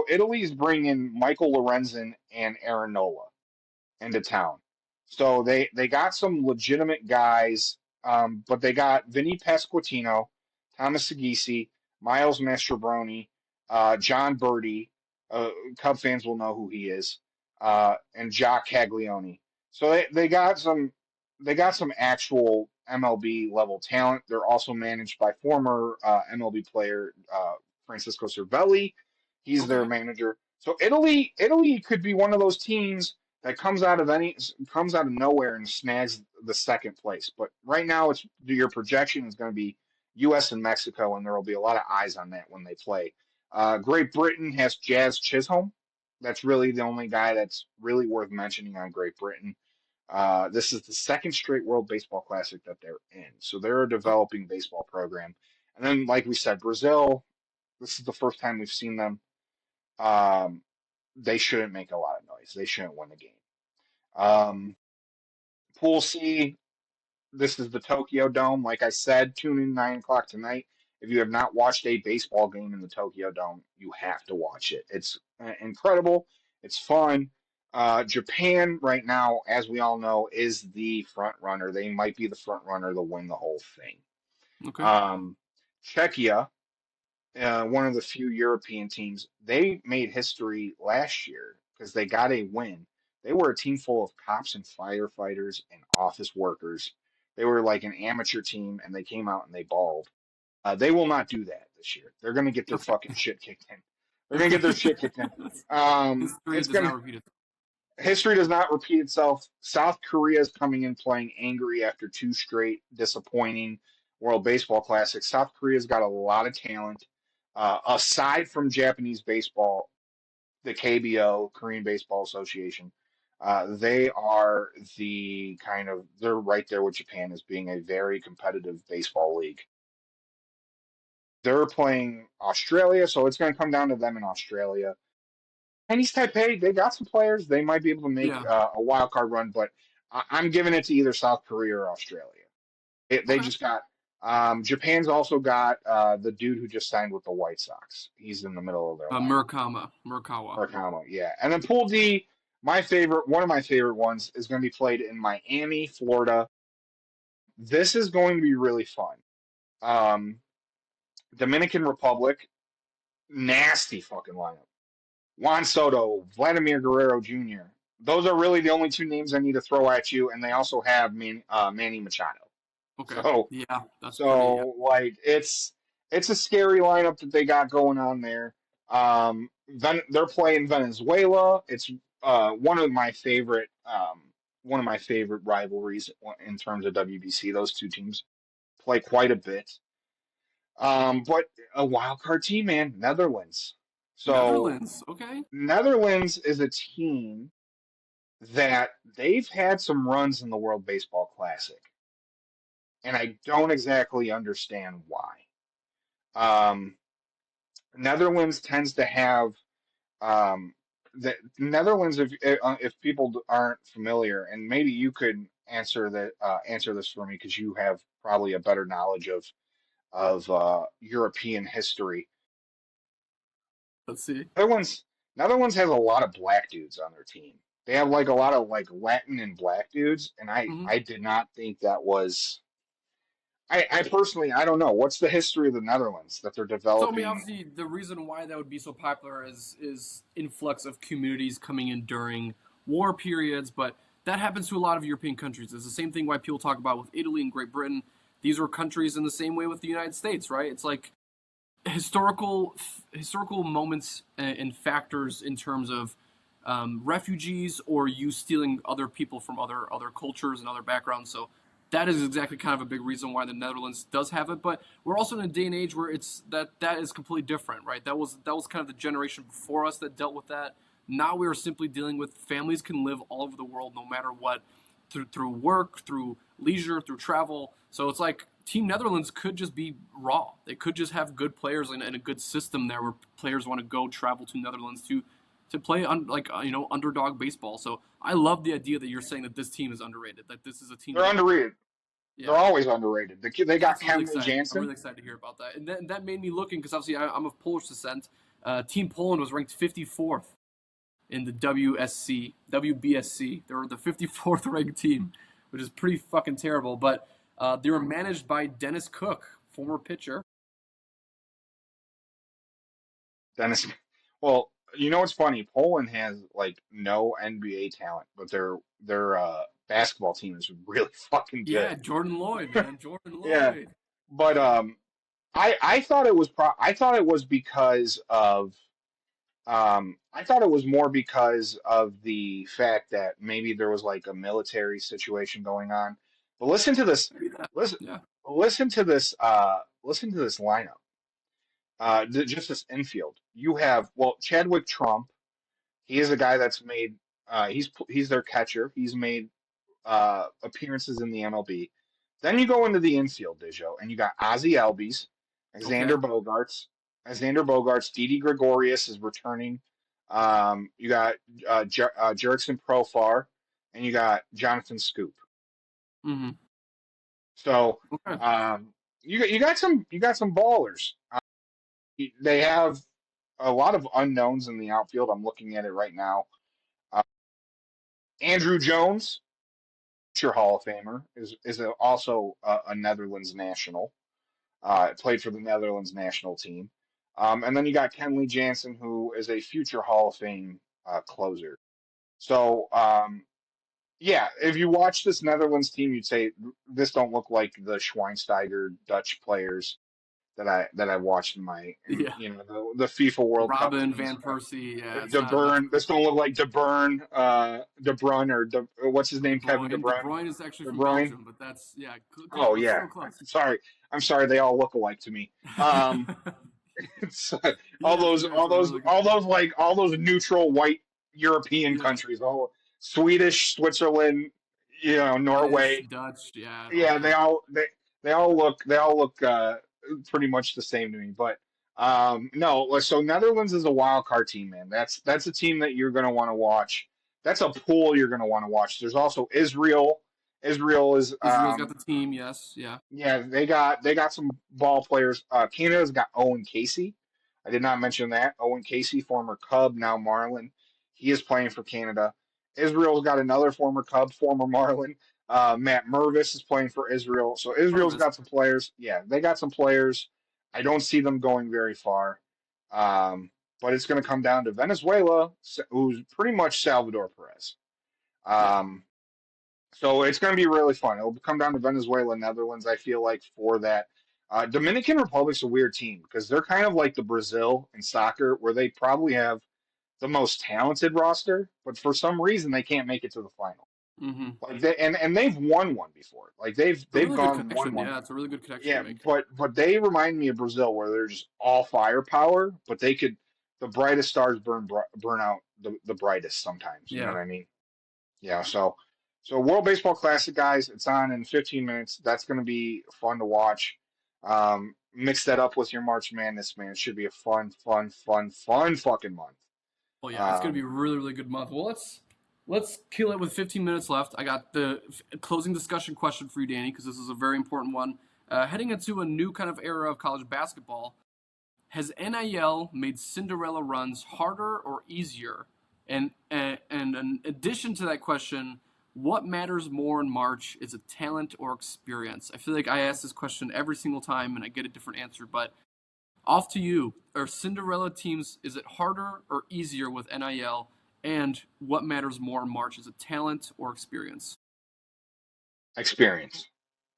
Italy's bringing Michael Lorenzen and Aaron Nola into town. So they got some legitimate guys, but they got Vinny Pasquantino, Thomas Sagisi, Miles Mastrobroni, John Birdie. Cub fans will know who he is, and Jock Caglione. So they got some actual MLB level talent. They're also managed by former MLB player Francisco Cervelli. He's their Okay. manager. So Italy could be one of those teams that comes out of nowhere and snags the second place. But right now, it's your projection is going to be U.S. and Mexico, and there will be a lot of eyes on that when they play. Great Britain has Jazz Chisholm. That's really the only guy that's really worth mentioning on Great Britain. This is the second straight World Baseball Classic that they're in, so they're a Oh, developing baseball program. And then, like we said, Brazil. This is the first time we've seen them. Um, they shouldn't make a lot of noise. They shouldn't win the game. Um, Pool C, this is the Tokyo Dome. Like I said, tune in 9 o'clock tonight. If you have not watched a baseball game in the Tokyo Dome, you have to watch it. It's incredible. It's fun. Japan right now, as we all know, is the front runner. They might be the front runner to win the whole thing. okay. Um, Czechia, one of the few European teams, they made history last year because they got a win. They were a team full of cops and firefighters and office workers. They were like an amateur team, and they came out and they balled. They will not do that this year. They're going to get their Okay. fucking shit kicked in. They're going to get their shit kicked in. History It's does going not to repeat itself. History does not repeat itself. South Korea is coming in playing angry after two straight disappointing World Baseball Classics. South Korea's got a lot of talent. Aside from Japanese baseball, the KBO, Korean Baseball Association, they are they're right there with Japan as being a very competitive baseball league. They're playing Australia, so it's going to come down to them in Australia. Chinese Taipei, they got some players. They might be able to make Yeah. a wild card run, but I'm giving it to either South Korea or Australia. They Okay. just got. Japan's also got the dude who just signed with the White Sox. He's in the middle of their lineup. Murakawa. Murakami, yeah. And then Pool D, one of my favorite ones, is going to be played in Miami, Florida. This is going to be really fun. Um, Dominican Republic. nasty fucking lineup. Juan Soto, Vladimir Guerrero Jr. Those are really the only two names I need to throw at you, and they also have Manny Machado. Okay. So Yeah, that's pretty. Yeah. so like it's a scary lineup that they got going on there. They're playing Venezuela. It's one of my favorite rivalries in terms of WBC. Those two teams play quite a bit. But a wild card team, man, Netherlands. So Netherlands. Okay. Netherlands is a team that they've had some runs in the World Baseball Classic, and I don't exactly understand why. Um, Netherlands tends to have the Netherlands. If people aren't familiar, and maybe you could answer this for me because you have probably a better knowledge of European history. Let's see. Netherlands has a lot of black dudes on their team. They have like a lot of like Latin and black dudes, and Hmm. I did not think that was. I personally I don't know what's the history of the Netherlands that they're So I mean, developing. obviously, the reason why that would be so popular is influx of communities coming in during war periods, but that happens to a lot of European countries. It's the same thing why people talk about with Italy and Great Britain. These are countries in the same way with the United States, right? It's like historical moments and factors in terms of refugees or you stealing other people from other cultures and other backgrounds. So that is exactly kind of a big reason why the Netherlands does have it. But we're also in a day and age where it's that is completely different, right? That was kind of the generation before us that dealt with that. Now we are simply dealing with families can live all over the world no matter what, through work, through leisure, through travel. So it's like Team Netherlands could just be raw. They could just have good players and a good system there where players want to go travel to Netherlands to play underdog baseball. So I love the idea that you're saying that this team is underrated. That this is a team They're that underrated. They're yeah, always underrated. They got that's really Kenley exciting. I'm Jansen. really excited to hear about that. And that made me looking because obviously I'm of Polish descent. Team Poland was ranked 54th in the WBSC. They were the 54th ranked team, which is pretty fucking terrible. But they were managed by Dennis Cook, former pitcher. Dennis. Well, you know what's funny? Poland has like no NBA talent, but their basketball team is really fucking good. Yeah, Jordan Lloyd, man, Jordan Yeah, Lloyd. but I thought it was I thought it was because of I thought it was more because of the fact that maybe there was like a military situation going on. But listen to this. Maybe that. Listen, Yeah. listen to this lineup. Just this infield. You have well Chadwick Trump. He is a guy that's made. He's their catcher. He's made appearances in the MLB. Then you go into the infield, Dijo, and you got Ozzy Albies, Okay. Xander Bogarts. Didi Gregorius is returning. You got Jerickson Profar, and you got Jonathan Scoop. Mm-hmm. So Okay. you got some ballers. They have a lot of unknowns in the outfield. I'm looking at it right now. Uh, Andrew Jones, future Hall of Famer, is also a Netherlands national. Played for the Netherlands national team. And then you got Kenley Jansen, who is a future Hall of Fame closer. So, yeah, if you watch this Netherlands team, you'd say this don't look like the Schweinsteiger Dutch players that I watched in Yeah. you know the FIFA World Cup Robin teams. Van Persie. Yeah, it's De not. That's Burn, this don't look like De Burn, De Bruyne or what's his De name, Kevin De Bruyne. De Bruyne. Bruyne is actually De from Bruyne. Belgium, but that's yeah, Oh but yeah, still close. I'm sorry, they all look alike to me. Um, it's, Yeah, for sure. It's a really good point. all those neutral white European Yeah, countries, all Swedish, Switzerland, Finnish, Norway. Dutch. Yeah, all Yeah, good. they all look pretty much the same to me. But no, so Netherlands is a wild card team, man. That's a team that you're going to want to watch. That's a pool you're going to want to watch. There's also Israel. Israel is Israel's got the team. Yes. Yeah. yeah, they got some ball players. Canada's got Owen Casey. I did not mention that. Owen Casey, former Cub, now Marlin. He is playing for Canada. Israel's got another former Cub, former Marlin. Matt Mervis is playing for Israel. So Israel's Purvis. got some players. Yeah, they got some players. I don't see them going very far. But it's going to come down to Venezuela, who's pretty much Salvador Perez. Yeah. Um, so it's going to be really fun. It'll come down to Venezuela, Netherlands. I feel like for that. Dominican Republic's a weird team because they're kind of like the Brazil in soccer, where they probably have the most talented roster, but for some reason they can't make it to the final. Mm-hmm. Like and they've won one before. Like A they've really good gone and won connection. one. Yeah, it's a really good connection to Yeah, make. but they remind me of Brazil, where they're just all firepower, but they could the brightest stars burn out the brightest sometimes. You know Yeah. what I mean? Yeah. So World Baseball Classic, guys, it's on in 15 minutes. That's going to be fun to watch. Mix that up with your March Madness, man. It should be a fun fucking month. Oh yeah, it's gonna be a Um, really, really good month. Well, let's kill it with 15 minutes left. I got the closing discussion question for you, Danny, because this is a very important one. Heading into a new kind of era of college basketball, has NIL made Cinderella runs harder or easier? And in addition to that question, what matters more in March? Is it talent or experience? I feel like I ask this question every single time and I get a different answer, but off to you. Are Cinderella teams, is it harder or easier with NIL? And what matters more in March? Is it talent or experience? Experience,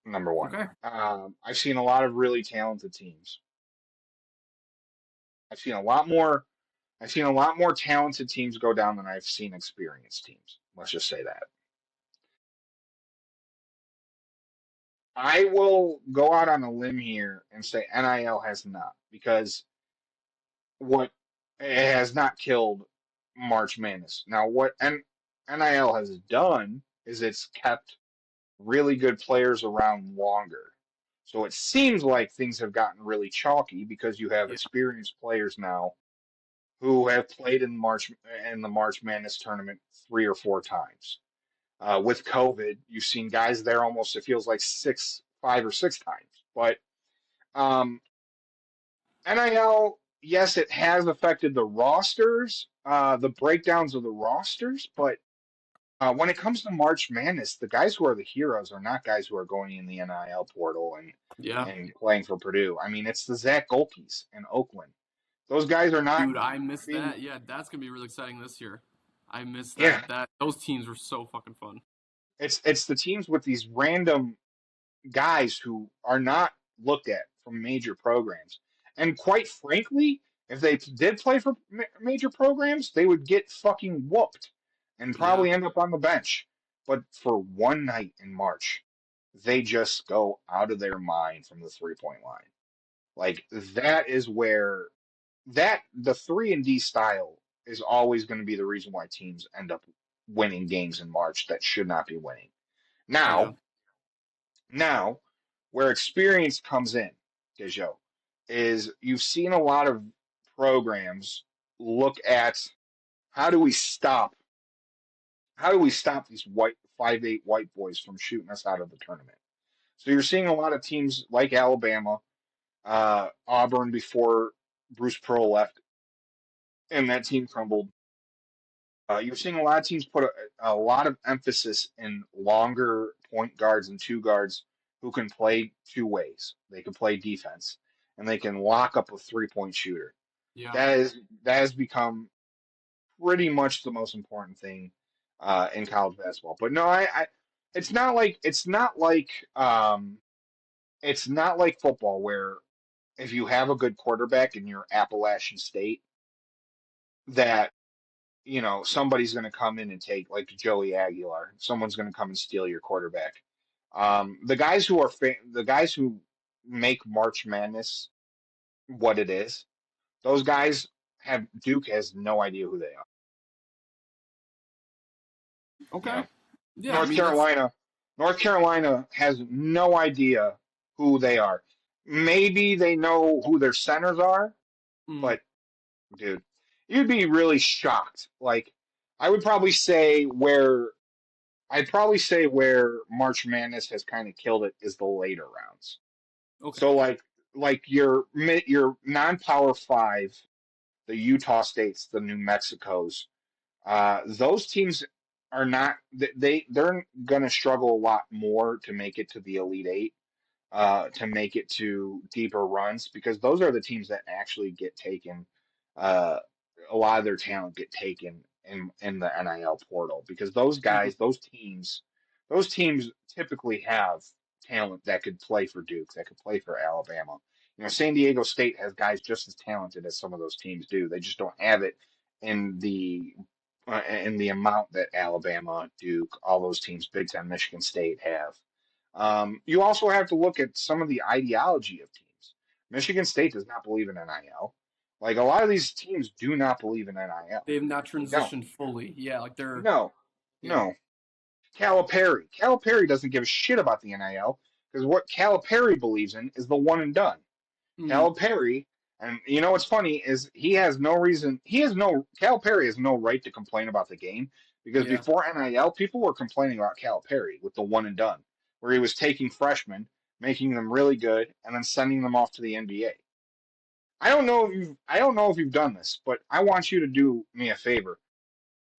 number one. Okay. I've seen a lot of really talented teams. I've seen a lot more. I've seen a lot more talented teams go down than I've seen experienced teams. Let's just say that. I will go out on a limb here and say NIL has not, because what it has not killed March Madness. Now, what NIL has done is it's kept really good players around longer. So it seems like things have gotten really chalky because you have Yeah. experienced players now who have played in the March Madness tournament 3 or 4 times. With COVID, you've seen guys there almost it feels like 5 or 6 times. But um, NIL, yes, it has affected the rosters, the breakdowns of the rosters, but when it comes to March Madness, the guys who are the heroes are not guys who are going in the NIL portal Yeah. and playing for Purdue. I mean, it's the Zach Golkes in Oakland. Those guys are not Dude, I missed being, that. Yeah, that's gonna be really exciting this year. I missed yeah, that. Those teams were so fucking fun. it's the teams with these random guys who are not looked at from major programs. And quite frankly, if they did play for major programs, they would get fucking whooped and Yeah. probably end up on the bench. But for one night in March, they just go out of their mind from the 3-point line. Like that is where that the 3-and-D style is always going to be the reason why teams end up winning games in March that should not be winning. Yeah. Now, where experience comes in, Dejo, is you've seen a lot of programs look at how do we stop these 5'8" white boys from shooting us out of the tournament. So you're seeing a lot of teams like Alabama, Auburn before Bruce Pearl left, and that team crumbled. You're seeing a lot of teams put a lot of emphasis in longer point guards and two guards who can play two ways. They can play defense and they can lock up a 3-point shooter. Yeah. That has become pretty much the most important thing in college basketball. But no, I it's not like football where if you have a good quarterback and you're Appalachian State that somebody's going to come in and take like Joey Aguilar. Someone's going to come and steal your quarterback. The guys who make March Madness what it is, those guys have Duke has no idea who they are. You Okay. know, Yeah, I North mean that's Carolina, North Carolina has no idea who they are. Maybe they know who their centers are, mm, but dude, you'd be really shocked. Like, I would probably say where I'd probably say where March Madness has kind of killed it is the later rounds. okay. So like your non-power five, the Utah States, the New Mexicos, those teams are not they're gonna struggle a lot more to make it to the Elite Eight, to make it to deeper runs because those are the teams that actually get taken. uh, a lot of their talent get taken in the NIL portal because those Mhm. guys, those teams typically have talent that could play for Duke, that could play for Alabama. San Diego State has guys just as talented as some of those teams do. They just don't have it in the amount that Alabama, Duke, all those teams, Big Ten, Michigan State have. You also have to look at some of the ideology of teams. Michigan State does not believe in NIL. Like a lot of these teams do not believe in NIL. They have not They don't. transitioned fully. Yeah, like they're No, yeah. no. Calipari doesn't give a shit about the NIL because what Calipari believes in is the one and done. Mhm. Calipari, and what's funny is Calipari has no right to complain about the game because Yeah. before NIL, people were complaining about Calipari with the one and done, where he was taking freshmen, making them really good, and then sending them off to the NBA. I don't know if you've done this, but I want you to do me a favor.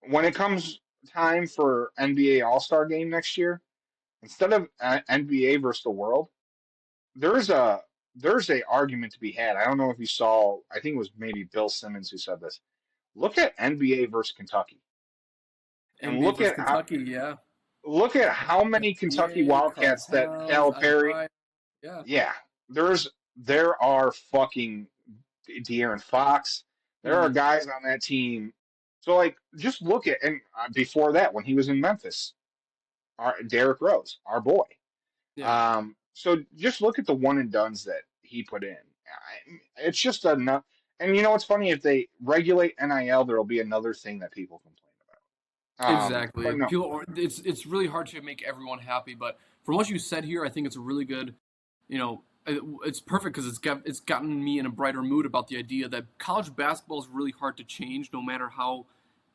When it comes time for NBA All-Star game next year, instead of NBA versus the world, there's a there's a argument to be had. I don't know if you saw. I think it was maybe Bill Simmons who said this. Look at NBA versus Kentucky, and NBA versus Kentucky. Yeah. look at how many Kentucky FBA, Wildcats that Cartels, Calipari. IUI. Yeah. Yeah, there are fucking De'Aaron Fox. There are Mhm. guys on that team. So like, just look at and before that when he was in Memphis, Derrick Rose, our boy. Yeah. So just look at the one and dones that he put in. It's just enough. And what's funny? If they regulate NIL, there'll be another thing that people complain about. Exactly. But no, People it's really hard to make everyone happy, but from what you said here, I think it's a really good, it's perfect because it's gotten me in a brighter mood about the idea that college basketball is really hard to change no matter how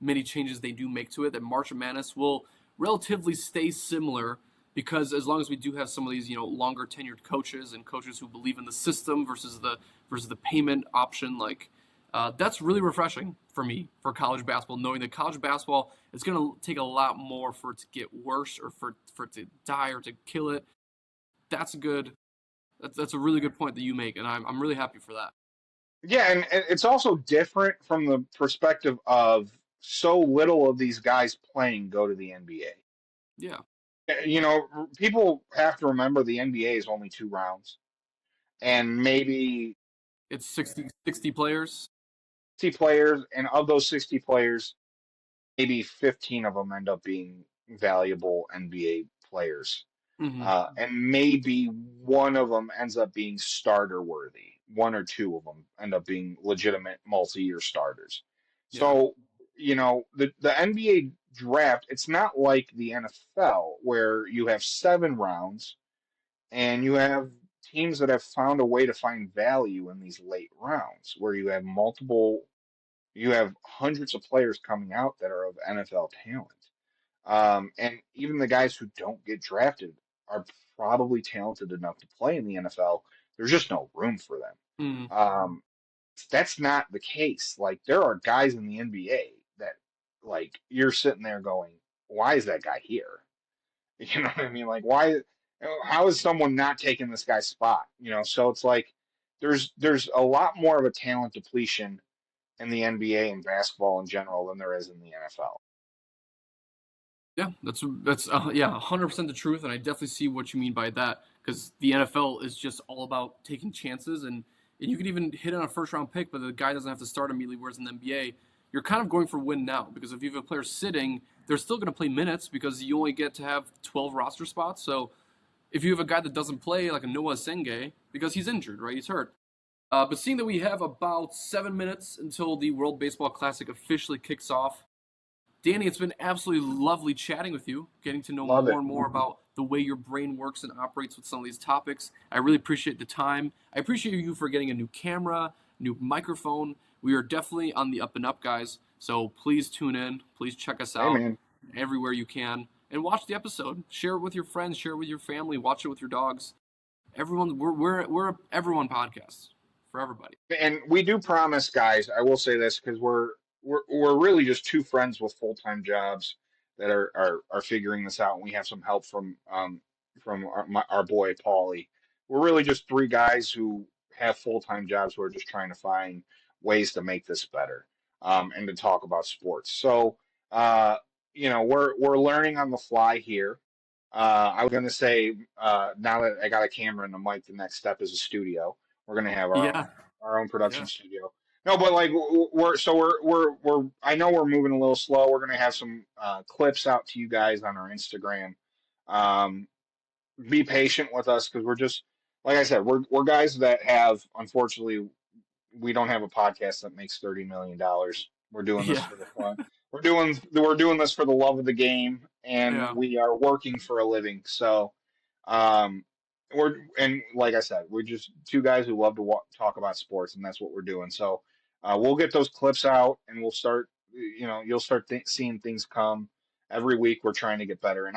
many changes they do make to it. That March Madness will relatively stay similar because as long as we do have some of these, longer tenured coaches and coaches who believe in the system versus the payment option, like that's really refreshing for me for college basketball, knowing that college basketball it's going to take a lot more for it to get worse or for it to die or to kill it. That's a good. That's a really good point that you make, and I'm really happy for that. yeah, and it's also different from the perspective of so little of these guys playing go to the NBA. Yeah, People have to remember the NBA is only 2 rounds, and maybe it's 60 players. 60 players, and of those 60 players, maybe 15 of them end up being valuable NBA players. Hmm. And maybe one of them ends up being starter worthy. One or two of them end up being legitimate multi-year starters. Yeah, So, the NBA draft, it's not like the NFL where you have 7 rounds and you have teams that have found a way to find value in these late rounds where you have hundreds of players coming out that are of NFL talent. And even the guys who don't get drafted are probably talented enough to play in the NFL. There's just no room for hmm, them. That's not the case. Like there are guys in the NBA that like you're sitting there going, why is that guy here? You know what I mean? Like why how is someone not taking this guy's spot? So it's like there's a lot more of a talent depletion in the NBA and basketball in general than there is in the NFL. yeah. That's yeah, 100% the truth, and I definitely see what you mean by that because the NFL is just all about taking chances, and you can even hit on a first round pick, but the guy doesn't have to start immediately. Whereas in the NBA, you're kind of going for win now because if you have a player sitting, they're still going to play minutes because you only get to have 12 roster spots. So if you have a guy that doesn't play, like a Noah Senge, because he's injured, right? He's hurt. But seeing that we have about 7 minutes until the World Baseball Classic officially kicks off, Danny, it's been absolutely lovely chatting with you, getting to know Love more it. and more about the way your brain works and operates with some of these topics. I really appreciate the time. I appreciate you for getting a new camera, new microphone. We are definitely on the up and up, guys. So please tune in. Please check us Hey out man. everywhere you can and watch the episode. Share it with your friends. Share it with your family. Watch it with your dogs. Everyone, we're a everyone podcast for everybody. And we do promise, guys. I will say this because we're really just two friends with full-time jobs that are figuring this out, and we have some help from our boy Paulie. We're really just three guys who have full-time jobs who are just trying to find ways to make this better, and to talk about sports. So, uh, we're learning on the fly here. I was going to say, now that I got a camera and a mic, the next step is a studio. We're going to have Yeah, our own production yeah, studio. No, but like we're I know we're moving a little slow. We're going to have some clips out to you guys on our Instagram. Um, be patient with us because we're just like I said, we're guys that have unfortunately we don't have a podcast that makes $30 million. We're doing this yeah, for the fun. We're doing this for the love of the game, and yeah. we are working for a living. So, um, and like I said, we're just two guys who love to talk about sports, and that's what we're doing. So, we'll get those clips out, and we'll start. You'll start seeing things come every week. We're trying to get better, and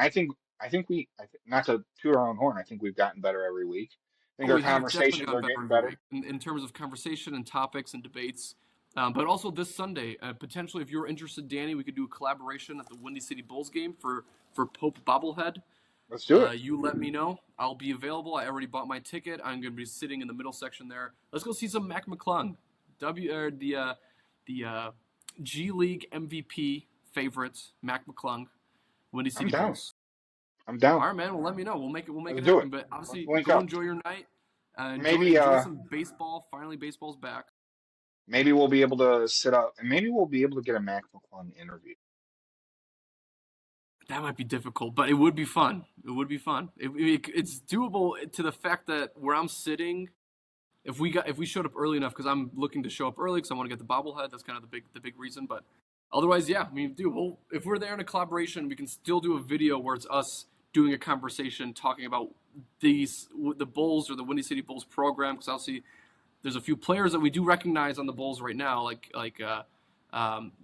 not to toot our own horn. I think we've gotten better every week. I think Oh, our we have definitely conversations gotten are better getting every better. week in terms of conversation and topics and debates. But also this Sunday, potentially, if you're interested, Danny, we could do a collaboration at the Windy City Bulls game for Pope bobblehead. Let's do it. You let me know. I'll be available. I already bought my ticket. I'm going to be sitting in the middle section there. Let's go see some Mac McClung, the G League MVP favorite, Mac McClung, Windy I'm City down. Bulls. I'm All down. right, man. Well, let me know. We'll make Let's it do it. happen. But Let's obviously, link go up. enjoy your night. Maybe Enjoy some baseball. Finally, baseball's back. maybe we'll be able to sit up and maybe we'll be able to get a Mac McClung interview. That might be difficult, but it would be fun. It would be fun. It's doable to the fact that where I'm sitting, if we showed up early enough, because I'm looking to show up early because I want to get the bobblehead. That's kind of the big reason. But otherwise, yeah. I mean, dude, well, if we're there in a collaboration, we can still do a video where it's us doing a conversation talking about the Bulls or the Windy City Bulls program. Because obviously, there's a few players that we do recognize on the Bulls right now, like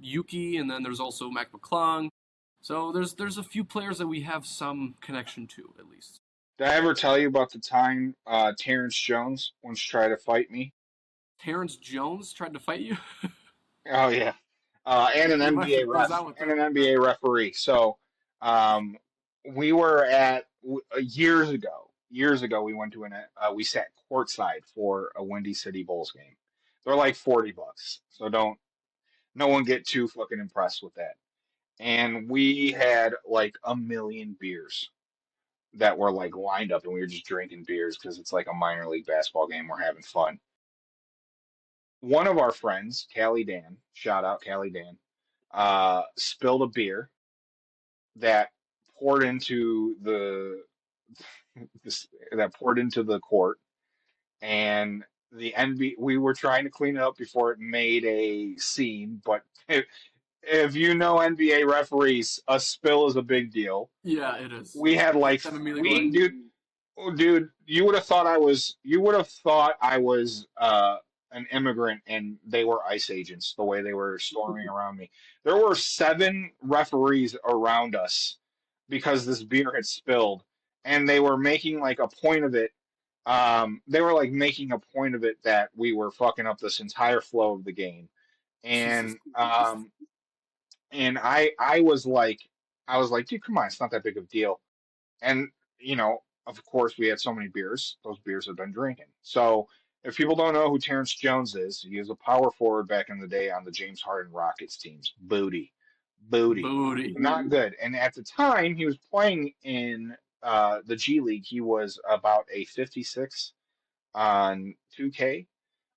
Yuki, and then there's also Mac McClung. So there's a few players that we have some connection to at least. Did I ever tell you about the time Terrence Jones once tried to fight me? Terrence Jones tried to fight you. Oh yeah. And an NBA Where's ref that one? and an NBA referee. So um, we were at years ago. Years ago, we went to we sat courtside for a Windy City Bulls game. They're like $40, so don't no one get too fucking impressed with that. And we had like a million beers that were like lined up, and we were just drinking beers because it's like a minor league basketball game. We're having fun. One of our friends, Callie Dan, shout out Callie Dan, spilled a beer that poured into that poured into the court, and the NBA. We were trying to clean it up before it made a scene, but if you know NBA referees, a spill is a big deal. Yeah, it is. We had like Them immediately we going. dude, oh, dude, you would have thought I was an immigrant and they were ICE agents the way they were storming around me. There were seven referees around us because this beer had spilled, and they were making like a point of it. They were like making a point of it that we were fucking up this entire flow of the game. Jesus. And I was like, dude, come on, it's not that big of a deal. And of course, we had so many beers; those beers have been drinking. So, if people don't know who Terrence Jones is, he was a power forward back in the day on the James Harden Rockets teams. Booty, booty, Booty. not good. And at the time, he was playing in the G League. He was about a 56 on 2K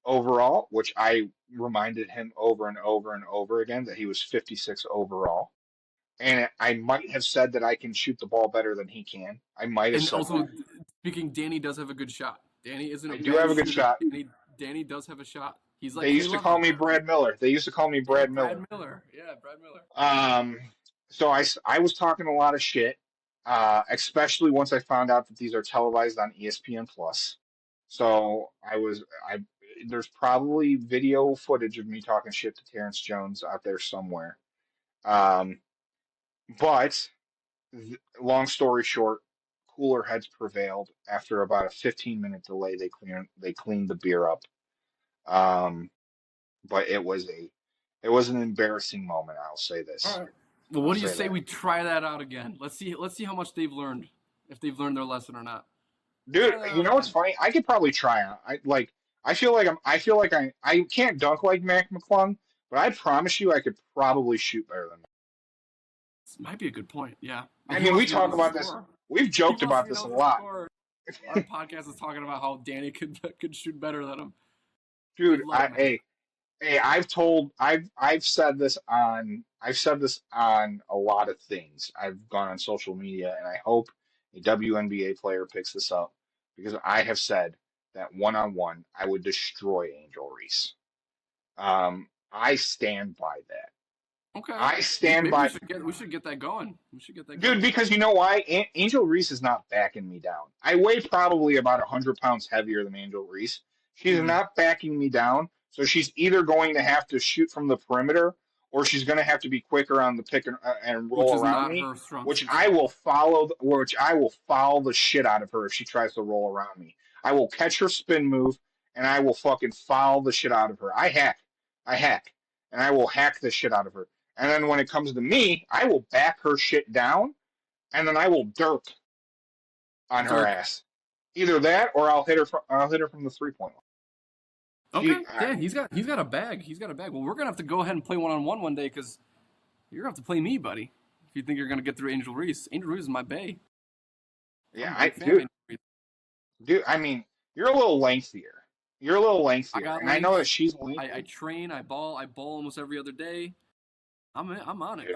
overall, which I reminded him over and over and over again that he was 56 overall. And I might have said that I can shoot the ball better than he can. I might have And said also, that. speaking, Danny does have a good shot. Danny isn't a I do bad have a good shooter. shot. Danny does have a shot. He's like They used to call K11. me Brad Miller. They used to call me Yeah, Brad Brad Miller. Miller. Yeah, Brad Miller. Um, so I was talking a lot of shit, especially once I found out that these are televised on ESPN Plus. So I there's probably video footage of me talking shit to Terrence Jones out there somewhere. Um, but long story short, cooler heads prevailed. After about a 15-minute delay, they cleaned the beer up. Um, but it was an embarrassing moment. I'll say All this. right. Well, I'll what do you say say that. we try that out again? Let's see how much they've learned, if they've learned their lesson or not. Dude, Try that you out know what's again. funny? I could probably try out. I can't dunk like Mac McClung, but I promise you I could probably shoot better than him. This might be a good point. Yeah. I He mean, we wants to be talk known as a about this. scorer. We've He joked wants to about be this a known as a lot. scorer. Our podcast is talking about how Danny could shoot better than him. Dude, Good luck, man. hey, I've said this on a lot of things. I've gone on social media, and I hope a WNBA player picks this up because I have said that one-on-one I would destroy Angel Reese. I stand by that. Okay. I stand Maybe by, we should get that going. We should get that dude, going. because you know why? Angel Reese is not backing me down. I weigh probably about 100 pounds heavier than Angel Reese. She's Mhm. not backing me down, so she's either going to have to shoot from the perimeter or she's going to have to be quicker on the pick and Which roll is around not me, her strong which suit. I will follow. Which I will foul the shit out of her if she tries to roll around me. I will catch her spin move and I will fucking foul the shit out of her. I hack, and I will hack the shit out of her. And then when it comes to me, I will back her shit down, and then I will dirk on her Dirk. ass. Either that, or I'll hit her from the 3-point line. Okay. Yeah, he's got a bag. He's got a bag. Well, we're gonna have to go ahead and play one-on-one one day because you're gonna have to play me, buddy. If you think you're gonna get through Angel Reese. Angel Reese is my bae. Yeah, I'm a big fan of Angel Reese. dude. I mean, you're a little lengthier. You're a little lengthier, got and I know length. that she's lengthy. I train. I ball almost every other day. I'm on it. Dude, Dude.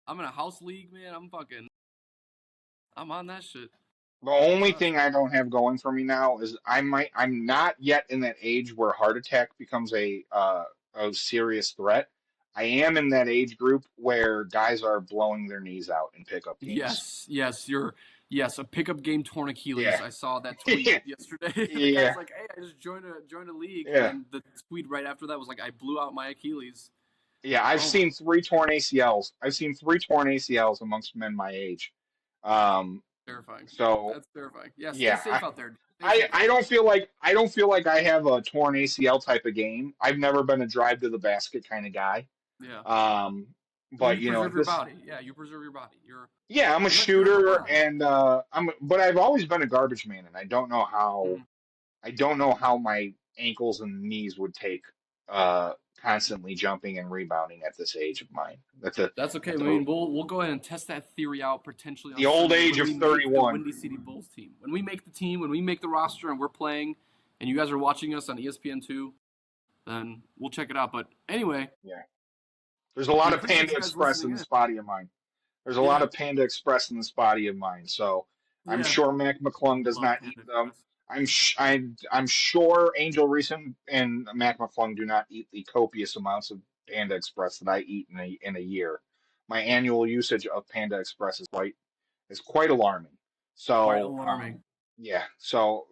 I'm in a house league, man. I'm on that shit. The only thing I don't have going for me now is I'm not yet in that age where heart attack becomes a serious threat. I am in that age group where guys are blowing their knees out in pickup games. Yes, a pickup game torn Achilles. Yeah. I saw that tweet yesterday. The Yeah. guy's like, "Hey, I just joined a league," Yeah. and the tweet right after that was like, "I blew out my Achilles." Yeah, I've seen 3 torn ACLs. I've seen 3 torn ACLs amongst men my age. Terrifying. So That's terrifying. Yeah, stay yeah, safe out there. I don't feel like I have a torn ACL type of game. I've never been a drive to the basket kind of guy. Yeah. But you know, preserve your body. Yeah, you preserve your body. yeah, I'm a shooter, and but I've always been a garbage man, and I don't know how my ankles and knees would take constantly jumping and rebounding at this age of mine. That's okay. I mean, we'll go ahead and test that theory out potentially. The old age of 31. The Windy City Bulls team. When we make the team, when we make the roster, and we're playing, and you guys are watching us on ESPN2, then we'll check it out. But anyway. Yeah. There's a lot of appreciate Panda you guys Express in listening this body of mine. There's a lot of Panda Express in this body of mine. So I'm sure Mac McClung does not eat them. I'm sure Angel Reese and Mac McClung do not eat the copious amounts of Panda Express that I eat in a year. My annual usage of Panda Express is quite alarming. So quite alarming. Yeah. So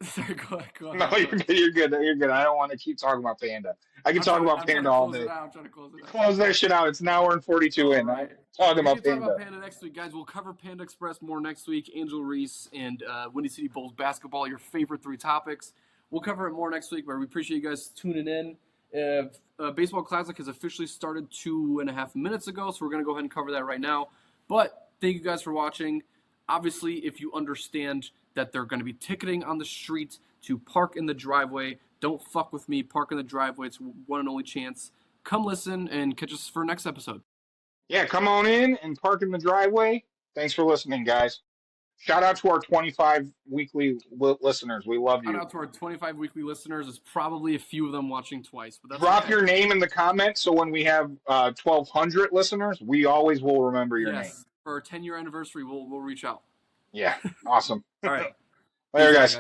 Sorry, go ahead. No, you're good. I don't want to keep talking about Panda. I can talk about Panda all day. I'm trying to close it out. Close that shit out. It's an hour and 42 in. Right. Talking about Talk Panda. about Panda next week, guys. We'll cover Panda Express more next week. Angel Reese and Windy City Bulls basketball, your favorite 3 topics. We'll cover it more next week, but we appreciate you guys tuning in. Baseball Classic has officially started 2.5 minutes ago, so we're going to go ahead and cover that right now. But thank you guys for watching. Obviously, if you understand that they're going to be ticketing on the street to park in the driveway, don't fuck with me. Park in the driveway. It's one and only chance. Come listen and catch us for next episode. Yeah, come on in and park in the driveway. Thanks for listening, guys. Shout out to our 25 weekly listeners. We love you. Shout out to our 25 weekly listeners. There's probably a few of them watching twice. But that's Drop your name in the comments so when we have 1,200 listeners, we always will remember your name. For our 10-year anniversary, we'll reach out. Yeah, awesome. All right. Later, guys.